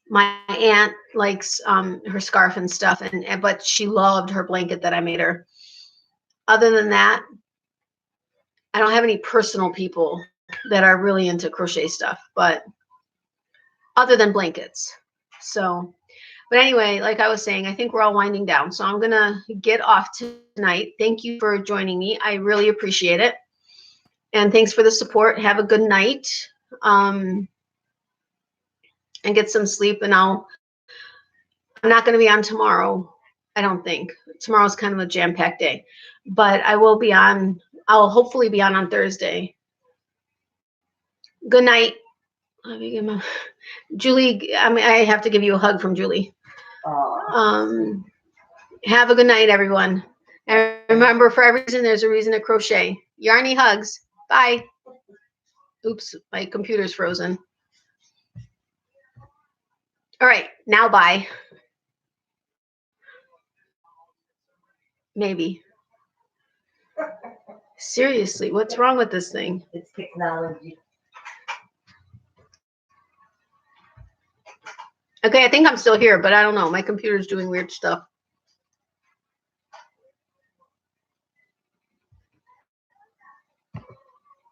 My aunt likes her scarf and stuff, but she loved her blanket that I made her. Other than that, I don't have any personal people that are really into crochet stuff, but other than blankets. So, but anyway, like I was saying, I think we're all winding down. So I'm going to get off tonight. Thank you for joining me. I really appreciate it. And thanks for the support. Have a good night. And get some sleep. And I'm not going to be on tomorrow, I don't think. Tomorrow's kind of a jam-packed day. But I will be on. I'll hopefully be on Thursday. Good night. Let me give my Julie. I mean, I have to give you a hug from Julie. Have a good night, everyone. And remember, for every reason, there's a reason to crochet. Yarny hugs. Bye. Oops, my computer's frozen. All right, now bye. Maybe. Seriously, what's wrong with this thing? It's technology. Okay, I think I'm still here, but I don't know. My computer's doing weird stuff.